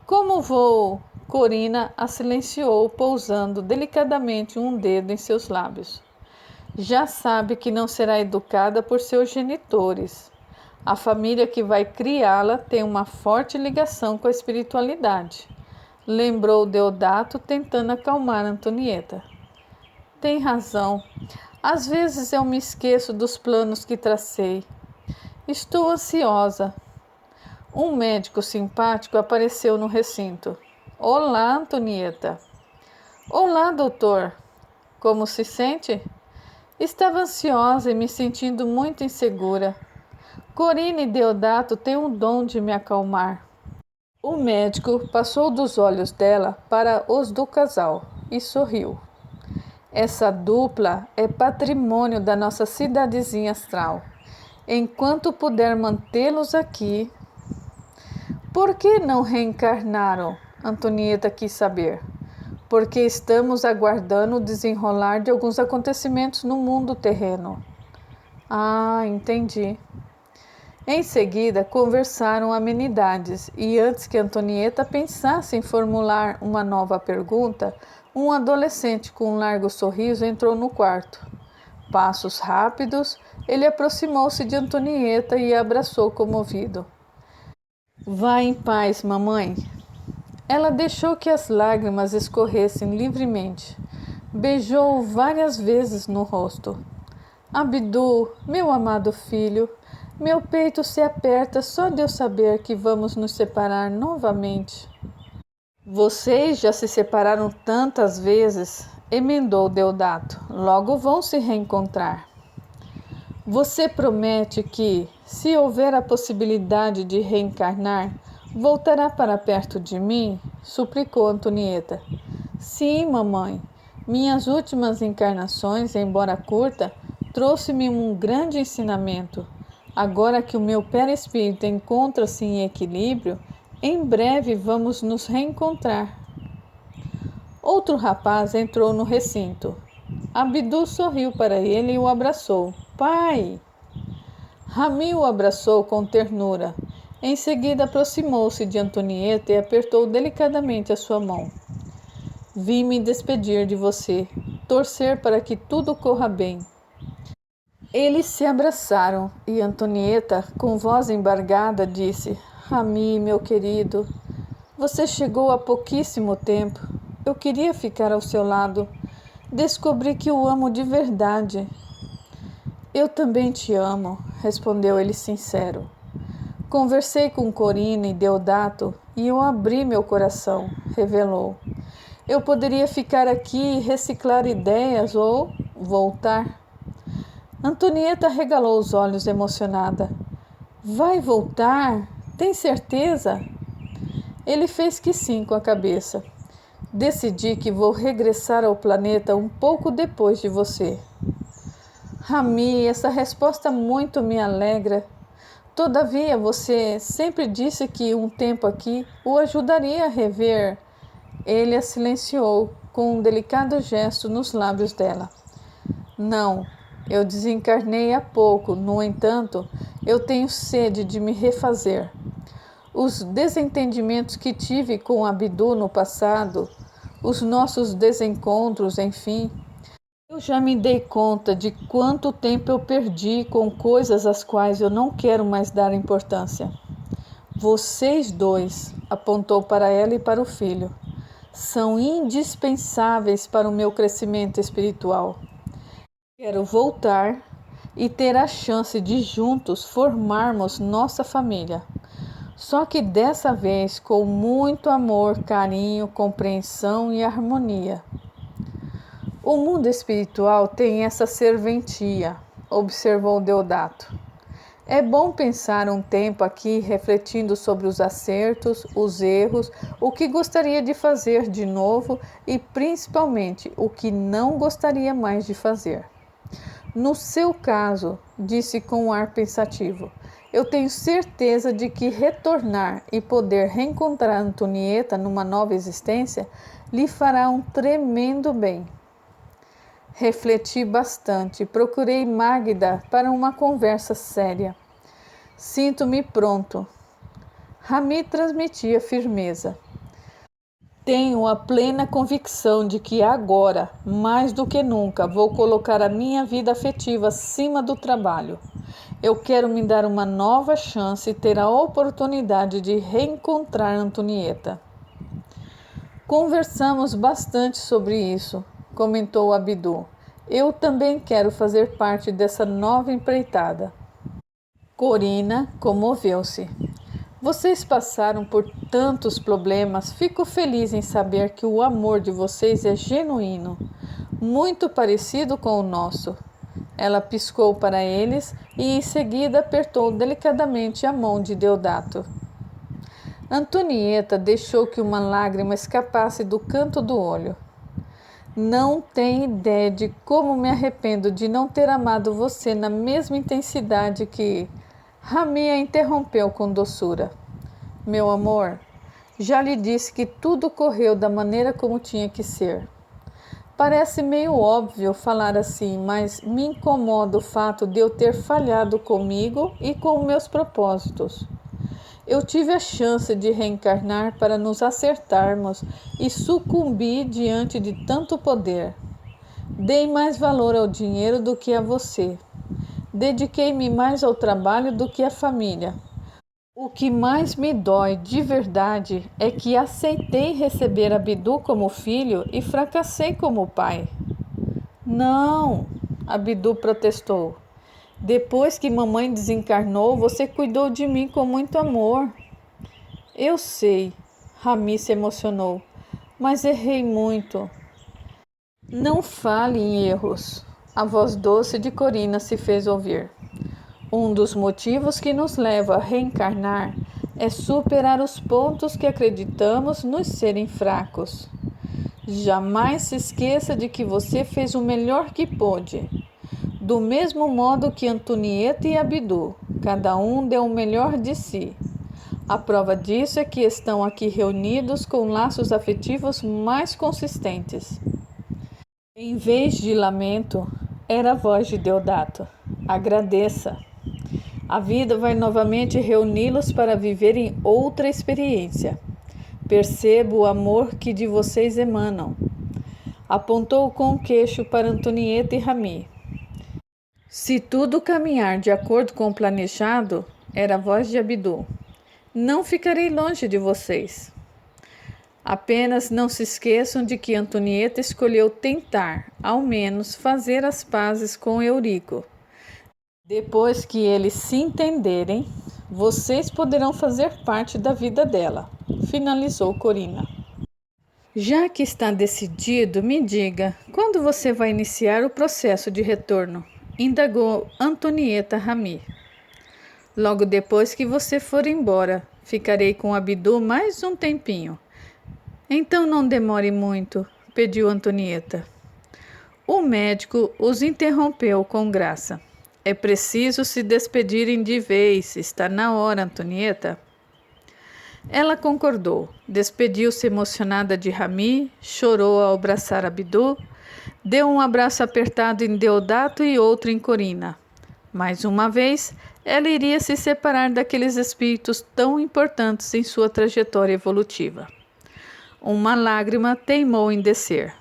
Como vou? Corina a silenciou, pousando delicadamente um dedo em seus lábios. Já sabe que não será educada por seus genitores. A família que vai criá-la tem uma forte ligação com a espiritualidade, lembrou Deodato, tentando acalmar Antonieta. Tem razão. Às vezes eu me esqueço dos planos que tracei. Estou ansiosa. Um médico simpático apareceu no recinto. Olá, Antonieta. Olá, doutor. Como se sente? Estava ansiosa e me sentindo muito insegura. Corina e Deodato têm o dom de me acalmar. O médico passou dos olhos dela para os do casal e sorriu. Essa dupla é patrimônio da nossa cidadezinha astral. Enquanto puder mantê-los aqui... Por que não reencarnaram? Antonieta quis saber. Porque estamos aguardando o desenrolar de alguns acontecimentos no mundo terreno. Ah, entendi. Em seguida, conversaram amenidades e antes que Antonieta pensasse em formular uma nova pergunta, um adolescente com um largo sorriso entrou no quarto. Passos rápidos, ele aproximou-se de Antonieta e a abraçou comovido. Vá em paz, mamãe. Ela deixou que as lágrimas escorressem livremente. Beijou-o várias vezes no rosto. Abdu, meu amado filho, Meu peito se aperta só de eu saber que vamos nos separar novamente. Vocês já se separaram tantas vezes, emendou Deodato. Logo vão se reencontrar. Você promete que, se houver a possibilidade de reencarnar, voltará para perto de mim? Suplicou Antonieta. Sim, mamãe. Minhas últimas encarnações, embora curta, trouxe-me um grande ensinamento. Agora que o meu perispírito encontra-se em equilíbrio, em breve vamos nos reencontrar. Outro rapaz entrou no recinto. Abdu sorriu para ele e o abraçou. Pai! Rami o abraçou com ternura. Em seguida aproximou-se de Antonieta e apertou delicadamente a sua mão. Vim me despedir de você, torcer para que tudo corra bem. Eles se abraçaram e Antonieta, com voz embargada, disse: Rami, meu querido, você chegou há pouquíssimo tempo. Eu queria ficar ao seu lado. Descobri que o amo de verdade. Eu também te amo, respondeu ele sincero. Conversei com Corina e Deodato e eu abri meu coração, revelou. Eu poderia ficar aqui e reciclar ideias ou voltar. Antonieta regalou os olhos emocionada. Vai voltar? Tem certeza? Ele fez que sim com a cabeça. Decidi que vou regressar ao planeta um pouco depois de você. Rami, essa resposta muito me alegra. Todavia, você sempre disse que um tempo aqui o ajudaria a rever. Ele a silenciou com um delicado gesto nos lábios dela. Não, eu desencarnei há pouco, no entanto, eu tenho sede de me refazer. Os desentendimentos que tive com Abdu no passado, os nossos desencontros, enfim, eu já me dei conta de quanto tempo eu perdi com coisas às quais eu não quero mais dar importância. Vocês dois, apontou para ela e para o filho, são indispensáveis para o meu crescimento espiritual. Quero voltar e ter a chance de juntos formarmos nossa família. Só que dessa vez com muito amor, carinho, compreensão e harmonia. O mundo espiritual tem essa serventia, observou Deodato. É bom pensar um tempo aqui refletindo sobre os acertos, os erros, o que gostaria de fazer de novo e principalmente o que não gostaria mais de fazer. No seu caso, disse com um ar pensativo, eu tenho certeza de que retornar e poder reencontrar Antonieta numa nova existência lhe fará um tremendo bem. Refleti bastante, procurei Magda para uma conversa séria. Sinto-me pronto. Rami transmitia firmeza. Tenho a plena convicção de que agora, mais do que nunca, vou colocar a minha vida afetiva acima do trabalho. Eu quero me dar uma nova chance e ter a oportunidade de reencontrar Antonieta. Conversamos bastante sobre isso, comentou Abdu. Eu também quero fazer parte dessa nova empreitada. Corina comoveu-se. Vocês passaram por tantos problemas, fico feliz em saber que o amor de vocês é genuíno, muito parecido com o nosso. Ela piscou para eles e em seguida apertou delicadamente a mão de Deodato. Antonieta deixou que uma lágrima escapasse do canto do olho. Não tem ideia de como me arrependo de não ter amado você na mesma intensidade que... Rami a interrompeu com doçura. Meu amor, já lhe disse que tudo correu da maneira como tinha que ser. Parece meio óbvio falar assim, mas me incomoda o fato de eu ter falhado comigo e com meus propósitos. Eu tive a chance de reencarnar para nos acertarmos e sucumbi diante de tanto poder. Dei mais valor ao dinheiro do que a você. Dediquei-me mais ao trabalho do que à família. O que mais me dói de verdade é que aceitei receber Abdu como filho e fracassei como pai. Não, Abdu protestou. Depois que mamãe desencarnou, você cuidou de mim com muito amor. Eu sei, Rami se emocionou, mas errei muito. Não fale em erros. A voz doce de Corina se fez ouvir. Um dos motivos que nos leva a reencarnar é superar os pontos que acreditamos nos serem fracos. Jamais se esqueça de que você fez o melhor que pôde. Do mesmo modo que Antonieta e Abdu, cada um deu o melhor de si. A prova disso é que estão aqui reunidos com laços afetivos mais consistentes. Em vez de lamento, era a voz de Deodato. Agradeça. A vida vai novamente reuni-los para viverem outra experiência. Percebo o amor que de vocês emanam. Apontou com o queixo para Antonieta e Rami. Se tudo caminhar de acordo com o planejado, era a voz de Abdu. Não ficarei longe de vocês. Apenas não se esqueçam de que Antonieta escolheu tentar, ao menos, fazer as pazes com Eurico. Depois que eles se entenderem, vocês poderão fazer parte da vida dela, finalizou Corina. Já que está decidido, me diga, quando você vai iniciar o processo de retorno? Indagou Antonieta Rami. Logo depois que você for embora, ficarei com Abdu mais um tempinho. Então não demore muito, pediu Antonieta. O médico os interrompeu com graça. É preciso se despedirem de vez, está na hora, Antonieta. Ela concordou, despediu-se emocionada de Rami, chorou ao abraçar Abdu, deu um abraço apertado em Deodato e outro em Corina. Mais uma vez, ela iria se separar daqueles espíritos tão importantes em sua trajetória evolutiva. Uma lágrima teimou em descer.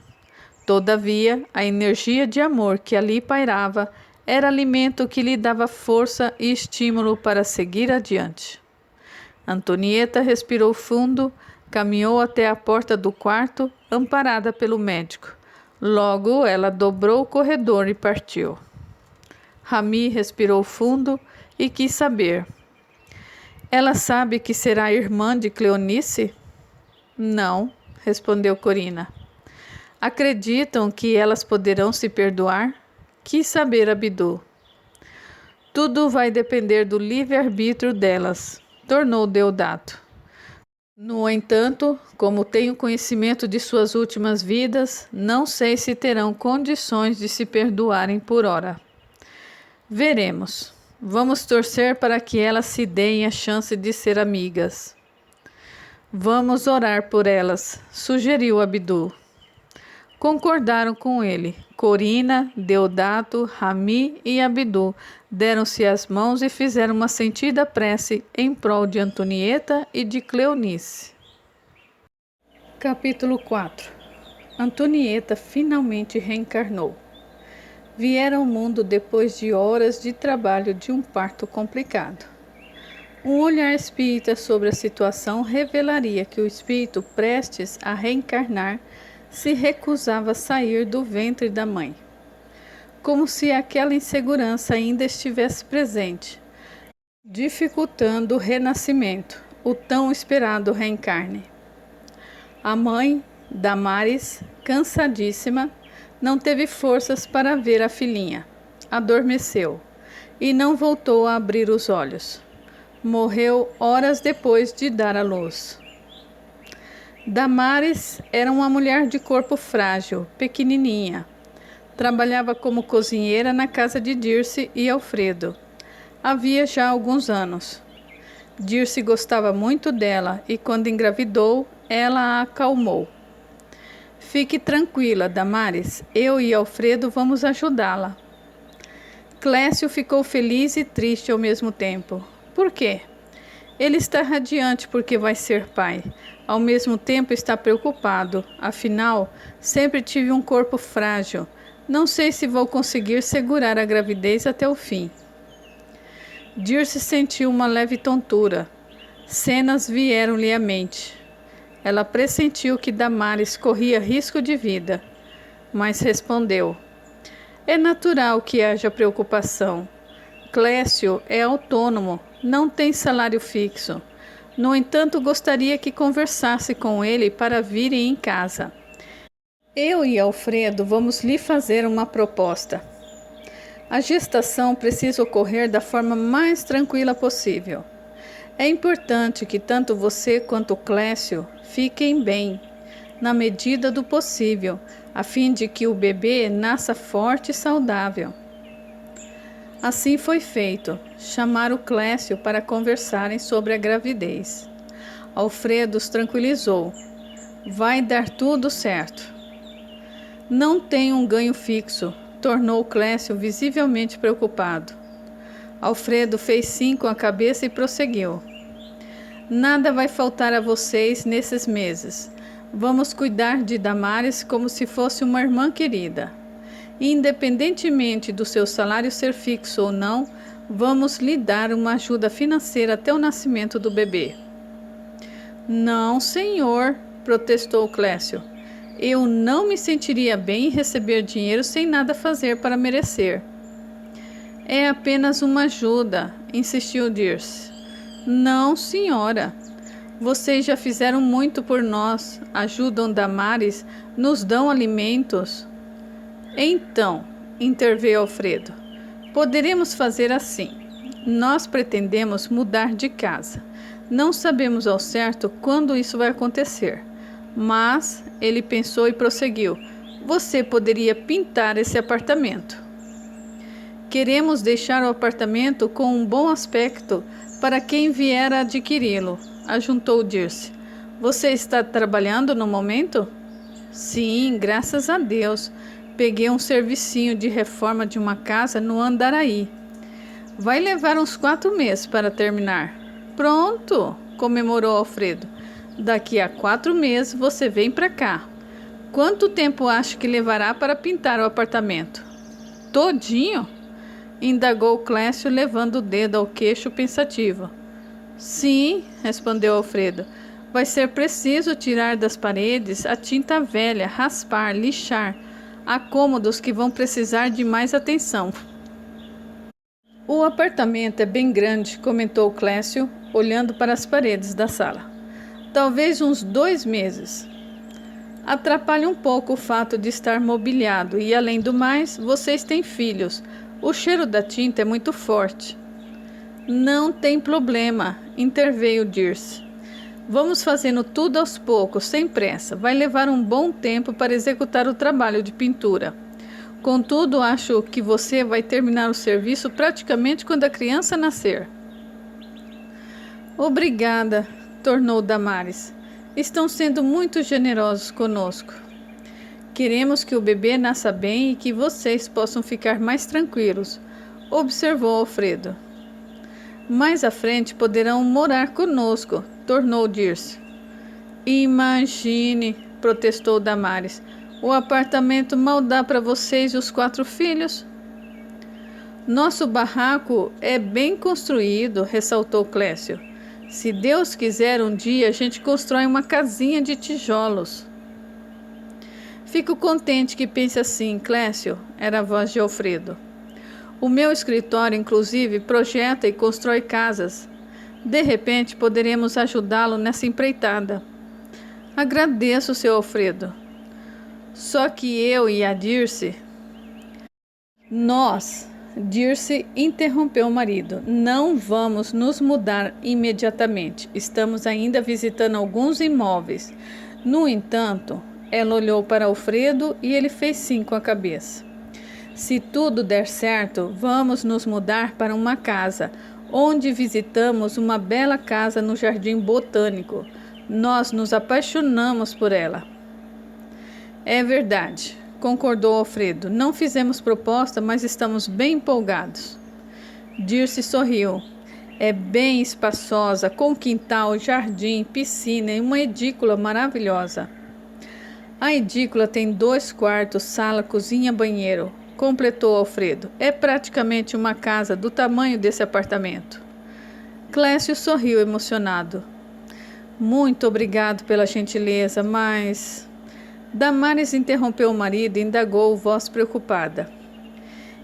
Todavia, a energia de amor que ali pairava era alimento que lhe dava força e estímulo para seguir adiante. Antonieta respirou fundo, caminhou até a porta do quarto, amparada pelo médico. Logo, ela dobrou o corredor e partiu. Rami respirou fundo e quis saber. Ela sabe que será irmã de Cleonice? Não, respondeu Corina. Acreditam que elas poderão se perdoar? Quis saber Abdu. Tudo vai depender do livre-arbítrio delas, tornou Deodato. No entanto, como tenho conhecimento de suas últimas vidas, não sei se terão condições de se perdoarem por ora. Veremos. Vamos torcer para que elas se deem a chance de ser amigas. Vamos orar por elas, sugeriu Abdu. Concordaram com ele. Corina, Deodato, Rami e Abdu deram-se as mãos e fizeram uma sentida prece em prol de Antonieta e de Cleonice. Capítulo 4. Antonieta finalmente reencarnou. Viera ao mundo depois de horas de trabalho de um parto complicado. Um olhar espírita sobre a situação revelaria que o espírito prestes a reencarnar se recusava a sair do ventre da mãe, como se aquela insegurança ainda estivesse presente, dificultando o renascimento, o tão esperado reencarne. A mãe, Damares, cansadíssima, não teve forças para ver a filhinha. Adormeceu e não voltou a abrir os olhos. Morreu horas depois de dar à luz. Damares era uma mulher de corpo frágil, pequenininha. Trabalhava como cozinheira na casa de Dirce e Alfredo. Havia já alguns anos. Dirce gostava muito dela e quando engravidou, ela a acalmou. Fique tranquila, Damares, eu e Alfredo vamos ajudá-la. Clécio ficou feliz e triste ao mesmo tempo. Por quê? Ele está radiante porque vai ser pai. Ao mesmo tempo está preocupado. Afinal, sempre tive um corpo frágil. Não sei se vou conseguir segurar a gravidez até o fim. Dirce sentiu uma leve tontura. Cenas vieram-lhe à mente. Ela pressentiu que Damares corria risco de vida, mas respondeu: é natural que haja preocupação. Clécio é autônomo, não tem salário fixo. No entanto, gostaria que conversasse com ele para virem em casa. Eu e Alfredo vamos lhe fazer uma proposta. A gestação precisa ocorrer da forma mais tranquila possível. É importante que tanto você quanto Clécio fiquem bem, na medida do possível, a fim de que o bebê nasça forte e saudável. Assim foi feito. Chamaram Clécio para conversarem sobre a gravidez. Alfredo os tranquilizou. Vai dar tudo certo. Não tem um ganho fixo, tornou Clécio visivelmente preocupado. Alfredo fez sim com a cabeça e prosseguiu. Nada vai faltar a vocês nesses meses. Vamos cuidar de Damares como se fosse uma irmã querida. Independentemente do seu salário ser fixo ou não, vamos lhe dar uma ajuda financeira até o nascimento do bebê. Não, senhor, protestou Clécio. Eu não me sentiria bem em receber dinheiro sem nada fazer para merecer. É apenas uma ajuda, insistiu Dirce. Não, senhora. Vocês já fizeram muito por nós, ajudam Damares, nos dão alimentos. Então, interveio Alfredo, poderemos fazer assim. Nós pretendemos mudar de casa. Não sabemos ao certo quando isso vai acontecer. Mas, ele pensou e prosseguiu, você poderia pintar esse apartamento. Queremos deixar o apartamento com um bom aspecto para quem vier a adquiri-lo, ajuntou Dirce. Você está trabalhando no momento? Sim, graças a Deus. Peguei um servicinho de reforma de uma casa no Andaraí. Vai levar uns 4 meses para terminar. Pronto, comemorou Alfredo. Daqui a 4 meses você vem para cá. Quanto tempo acha que levará para pintar o apartamento? Todinho? Indagou Clécio, levando o dedo ao queixo pensativo. Sim, respondeu Alfredo. Vai ser preciso tirar das paredes a tinta velha, raspar, lixar. Há cômodos que vão precisar de mais atenção. O apartamento é bem grande, comentou Clécio, olhando para as paredes da sala. Talvez uns 2 meses. Atrapalha um pouco o fato de estar mobiliado e, além do mais, vocês têm filhos. O cheiro da tinta é muito forte. Não tem problema, interveio Dirce. Vamos fazendo tudo aos poucos, sem pressa. Vai levar um bom tempo para executar o trabalho de pintura. Contudo, acho que você vai terminar o serviço praticamente quando a criança nascer. Obrigada, tornou Damares. Estão sendo muito generosos conosco. Queremos que o bebê nasça bem e que vocês possam ficar mais tranquilos, observou Alfredo. Mais à frente poderão morar conosco, tornou Dirce. Imagine, protestou Damares. O apartamento mal dá para vocês e os 4 filhos. Nosso barraco é bem construído, ressaltou Clécio. Se Deus quiser, um dia a gente constrói uma casinha de tijolos. Fico contente que pense assim, Clécio, era a voz de Alfredo. O meu escritório, inclusive, projeta e constrói casas. De repente, poderemos ajudá-lo nessa empreitada. Agradeço, seu Alfredo. Só que eu e a Dirce... Dirce interrompeu o marido. Não vamos nos mudar imediatamente. Estamos ainda visitando alguns imóveis. No entanto, ela olhou para Alfredo e ele fez sim com a cabeça. Se tudo der certo, vamos nos mudar para uma casa, onde visitamos uma bela casa no Jardim Botânico. Nós nos apaixonamos por ela. É verdade, concordou Alfredo. Não fizemos proposta, mas estamos bem empolgados. Dirce sorriu. É bem espaçosa, com quintal, jardim, piscina e uma edícula maravilhosa. A edícula tem 2 quartos, sala, cozinha, banheiro, completou Alfredo. É praticamente uma casa do tamanho desse apartamento. Clécio sorriu emocionado. Muito obrigado pela gentileza, mas... Damares interrompeu o marido e indagou, voz preocupada.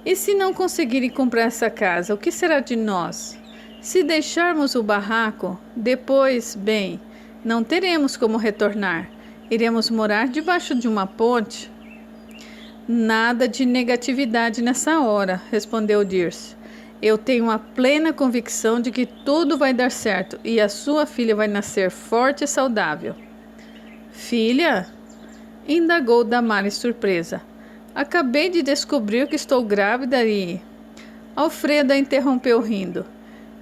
E se não conseguirem comprar essa casa, o que será de nós? Se deixarmos o barraco, depois, bem, não teremos como retornar. Iremos morar debaixo de uma ponte? Nada de negatividade nessa hora, respondeu Dirce. Eu tenho a plena convicção de que tudo vai dar certo e a sua filha vai nascer forte e saudável. Filha? Indagou Damares surpresa. Acabei de descobrir que estou grávida e... Alfreda interrompeu rindo.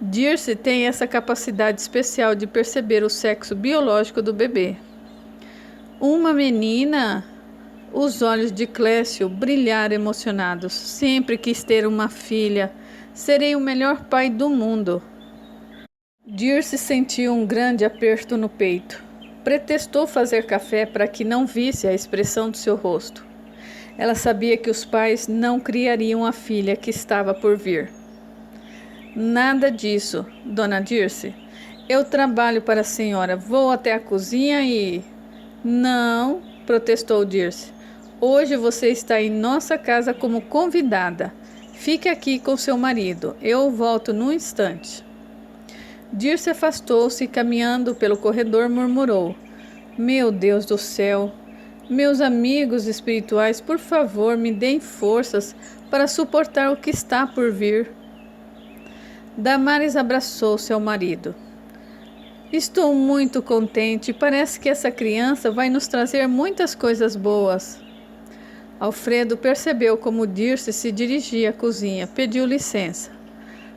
Dirce tem essa capacidade especial de perceber o sexo biológico do bebê. Uma menina... Os olhos de Clécio brilharam emocionados. Sempre quis ter uma filha. Serei o melhor pai do mundo. Dirce sentiu um grande aperto no peito. Pretextou fazer café para que não visse a expressão do seu rosto. Ela sabia que os pais não criariam a filha que estava por vir. Nada disso, dona Dirce. Eu trabalho para a senhora. Vou até a cozinha e... Não, protestou Dirce. Hoje você está em nossa casa como convidada. Fique aqui com seu marido. Eu volto num instante. Dirce afastou-se e, caminhando pelo corredor, murmurou: Meu Deus do céu! Meus amigos espirituais, por favor, me deem forças para suportar o que está por vir. Damares abraçou seu marido. Estou muito contente. Parece que essa criança vai nos trazer muitas coisas boas. Alfredo percebeu como Dirce se dirigia à cozinha. Pediu licença.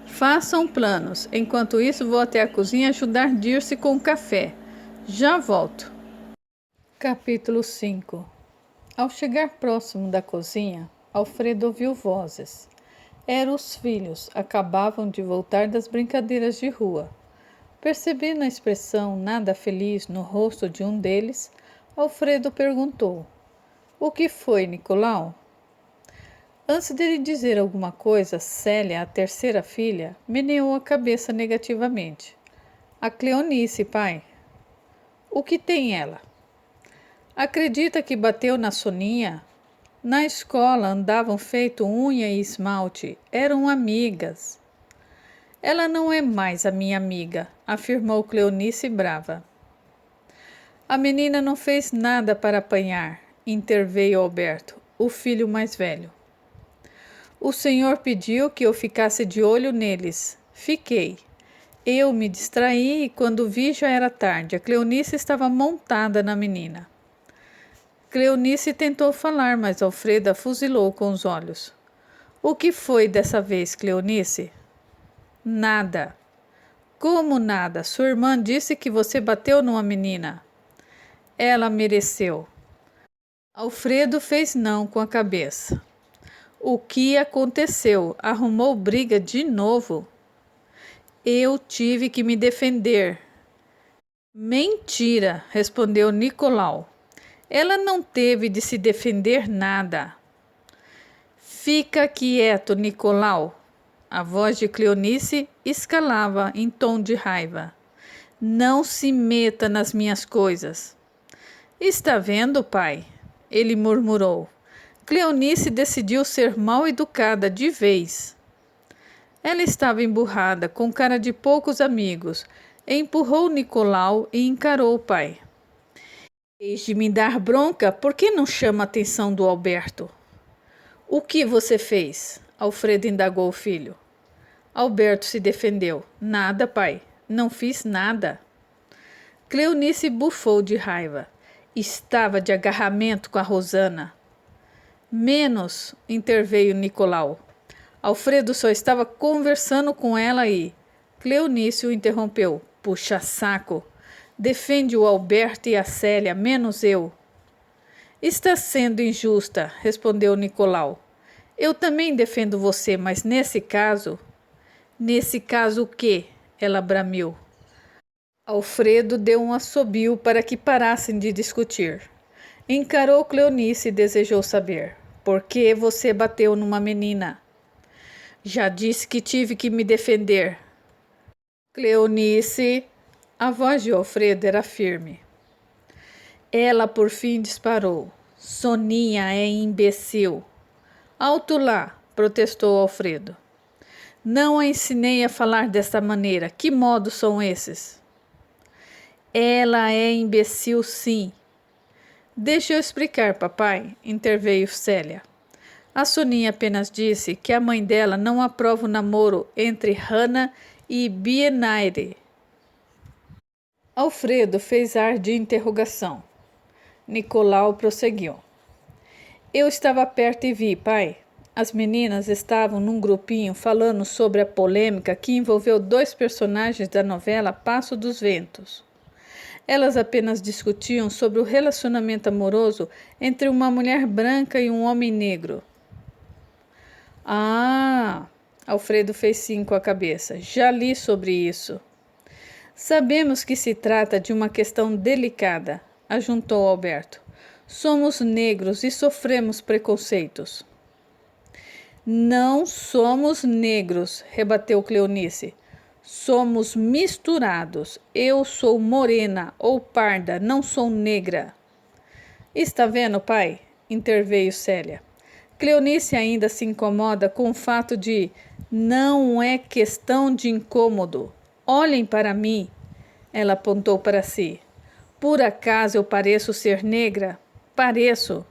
Façam planos. Enquanto isso, vou até a cozinha ajudar Dirce com o café. Já volto. Capítulo 5. Ao chegar próximo da cozinha, Alfredo ouviu vozes. Eram os filhos. Acabavam de voltar das brincadeiras de rua. Percebendo a expressão nada feliz no rosto de um deles, Alfredo perguntou: O que foi, Nicolau? Antes dele dizer alguma coisa, Célia, a terceira filha, meneou a cabeça negativamente. A Cleonice, pai. O que tem ela? Acredita que bateu na Soninha? Na escola andavam feito unha e esmalte. Eram amigas. Ela não é mais a minha amiga, afirmou Cleonice brava. A menina não fez nada para apanhar, interveio Alberto, o filho mais velho. O senhor pediu que eu ficasse de olho neles. Fiquei. Eu me distraí e quando vi já era tarde. A Cleonice estava montada na menina. Cleonice tentou falar, mas Alfredo a fuzilou com os olhos. O que foi dessa vez, Cleonice? Nada. Como nada? Sua irmã disse que você bateu numa menina. Ela mereceu. Alfredo fez não com a cabeça. O que aconteceu? Arrumou briga de novo? Eu tive que me defender. Mentira, respondeu Nicolau. Ela não teve de se defender nada. Fica quieto, Nicolau. A voz de Cleonice escalava em tom de raiva. Não se meta nas minhas coisas. Está vendo, pai? Ele murmurou. Cleonice decidiu ser mal educada de vez. Ela estava emburrada, com cara de poucos amigos. Empurrou Nicolau e encarou o pai. Em de me dar bronca, por que não chama a atenção do Alberto? O que você fez? Alfredo indagou o filho. Alberto se defendeu. Nada, pai. Não fiz nada. Cleonice bufou de raiva. Estava de agarramento com a Rosana. Menos, interveio Nicolau. Alfredo só estava conversando com ela e... Cleonice o interrompeu. Puxa saco. Defende o Alberto e a Célia, menos eu. Está sendo injusta, respondeu Nicolau. Eu também defendo você, mas nesse caso... Nesse caso o quê? Ela bramiu. Alfredo deu um assobio para que parassem de discutir. Encarou Cleonice e desejou saber. Por que você bateu numa menina? Já disse que tive que me defender. Cleonice... A voz de Alfredo era firme. Ela por fim disparou. Soninha é imbecil. Alto lá, protestou Alfredo. Não a ensinei a falar desta maneira. Que modos são esses? Ela é imbecil, sim. Deixa eu explicar, papai, interveio Célia. A Soninha apenas disse que a mãe dela não aprova o namoro entre Hannah e Bienaire. Alfredo fez ar de interrogação. Nicolau prosseguiu. Eu estava perto e vi, pai. As meninas estavam num grupinho falando sobre a polêmica que envolveu 2 personagens da novela Passo dos Ventos. Elas apenas discutiam sobre o relacionamento amoroso entre uma mulher branca e um homem negro. Ah, Alfredo fez sim com a cabeça. Já li sobre isso. Sabemos que se trata de uma questão delicada, ajuntou Alberto. Somos negros e sofremos preconceitos. Não somos negros, rebateu Cleonice. Somos misturados. Eu sou morena ou parda, não sou negra. Está vendo, pai? Interveio Célia. Cleonice ainda se incomoda com o fato de não é questão de incômodo. Olhem para mim. Ela apontou para si. Por acaso eu pareço ser negra? Pareço.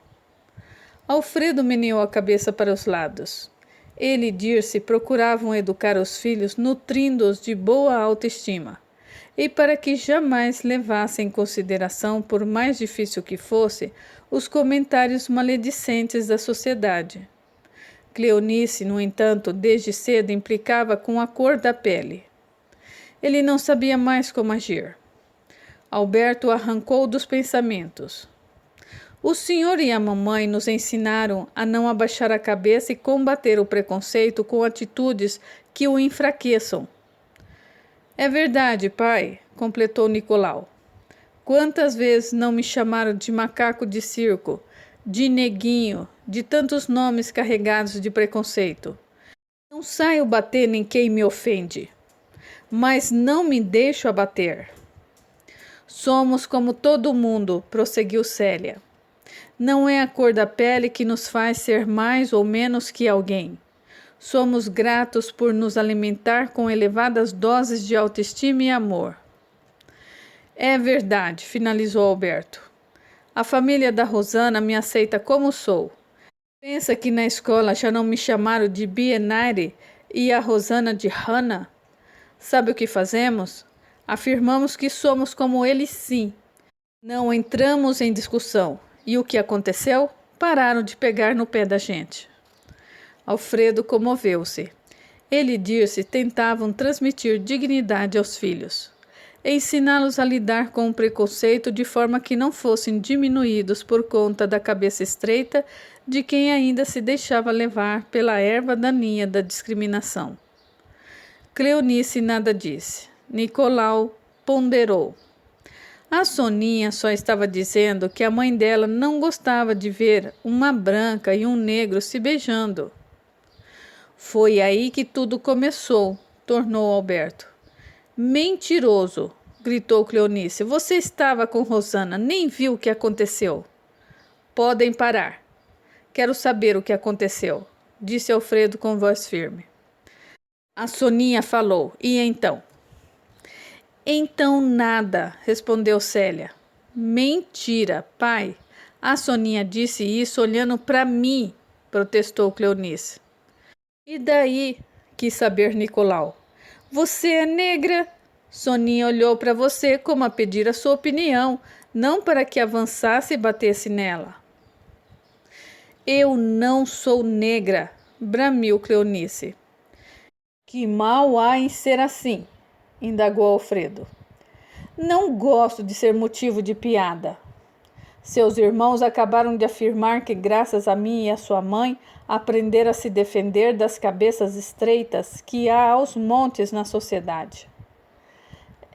Alfredo meneou a cabeça para os lados. Ele e Dirce procuravam educar os filhos nutrindo-os de boa autoestima, e para que jamais levassem em consideração, por mais difícil que fosse, os comentários maledicentes da sociedade. Cleonice, no entanto, desde cedo implicava com a cor da pele. Ele não sabia mais como agir. Alberto arrancou dos pensamentos. O senhor e a mamãe nos ensinaram a não abaixar a cabeça e combater o preconceito com atitudes que o enfraqueçam. É verdade, pai, completou Nicolau. Quantas vezes não me chamaram de macaco de circo, de neguinho, de tantos nomes carregados de preconceito. Não saio bater nem quem me ofende, mas não me deixo abater. Somos como todo mundo, prosseguiu Célia. Não é a cor da pele que nos faz ser mais ou menos que alguém. Somos gratos por nos alimentar com elevadas doses de autoestima e amor. É verdade, finalizou Alberto. A família da Rosana me aceita como sou. Pensa que na escola já não me chamaram de Bienaire e a Rosana de Hannah? Sabe o que fazemos? Afirmamos que somos como eles, sim. Não entramos em discussão. E o que aconteceu? Pararam de pegar no pé da gente. Alfredo comoveu-se. Ele e Dirce tentavam transmitir dignidade aos filhos, ensiná-los a lidar com o preconceito de forma que não fossem diminuídos por conta da cabeça estreita de quem ainda se deixava levar pela erva daninha da discriminação. Cleonice nada disse. Nicolau ponderou. A Soninha só estava dizendo que a mãe dela não gostava de ver uma branca e um negro se beijando. Foi aí que tudo começou, tornou Alberto. Mentiroso, gritou Cleonice. Você estava com Rosana, nem viu o que aconteceu. Podem parar. Quero saber o que aconteceu, disse Alfredo com voz firme. A Soninha falou. E então? Então nada, respondeu Célia. Mentira, pai. A Soninha disse isso olhando para mim, protestou Cleonice. E daí? Quis saber Nicolau. Você é negra? Soninha olhou para você como a pedir a sua opinião, não para que avançasse e batesse nela. Eu não sou negra, bramiu Cleonice. Que mal há em ser assim? Indagou Alfredo. Não gosto de ser motivo de piada. Seus irmãos acabaram de afirmar que, graças a mim e a sua mãe, aprenderam a se defender das cabeças estreitas que há aos montes na sociedade.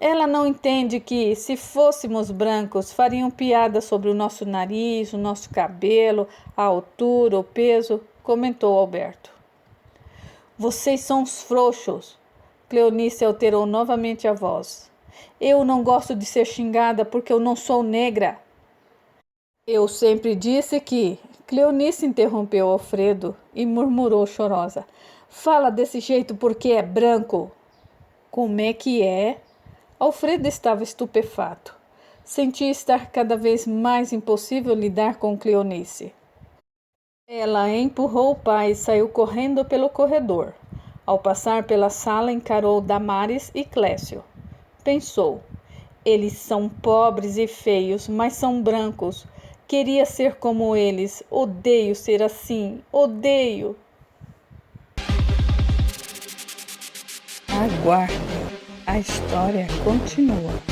Ela não entende que, se fôssemos brancos, fariam piada sobre o nosso nariz, o nosso cabelo, a altura, o peso, comentou Alberto. Vocês são os frouxos. Cleonice alterou novamente a voz. Eu não gosto de ser xingada porque eu não sou negra. Eu sempre disse que, Cleonice interrompeu Alfredo e murmurou chorosa: Fala desse jeito porque é branco. Como é que é? Alfredo estava estupefato. Sentia estar cada vez mais impossível lidar com Cleonice. Ela empurrou o pai e saiu correndo pelo corredor. Ao passar pela sala, encarou Damares e Clécio. Pensou: eles são pobres e feios, mas são brancos. Queria ser como eles. Odeio ser assim. Odeio. Aguarde. A história continua.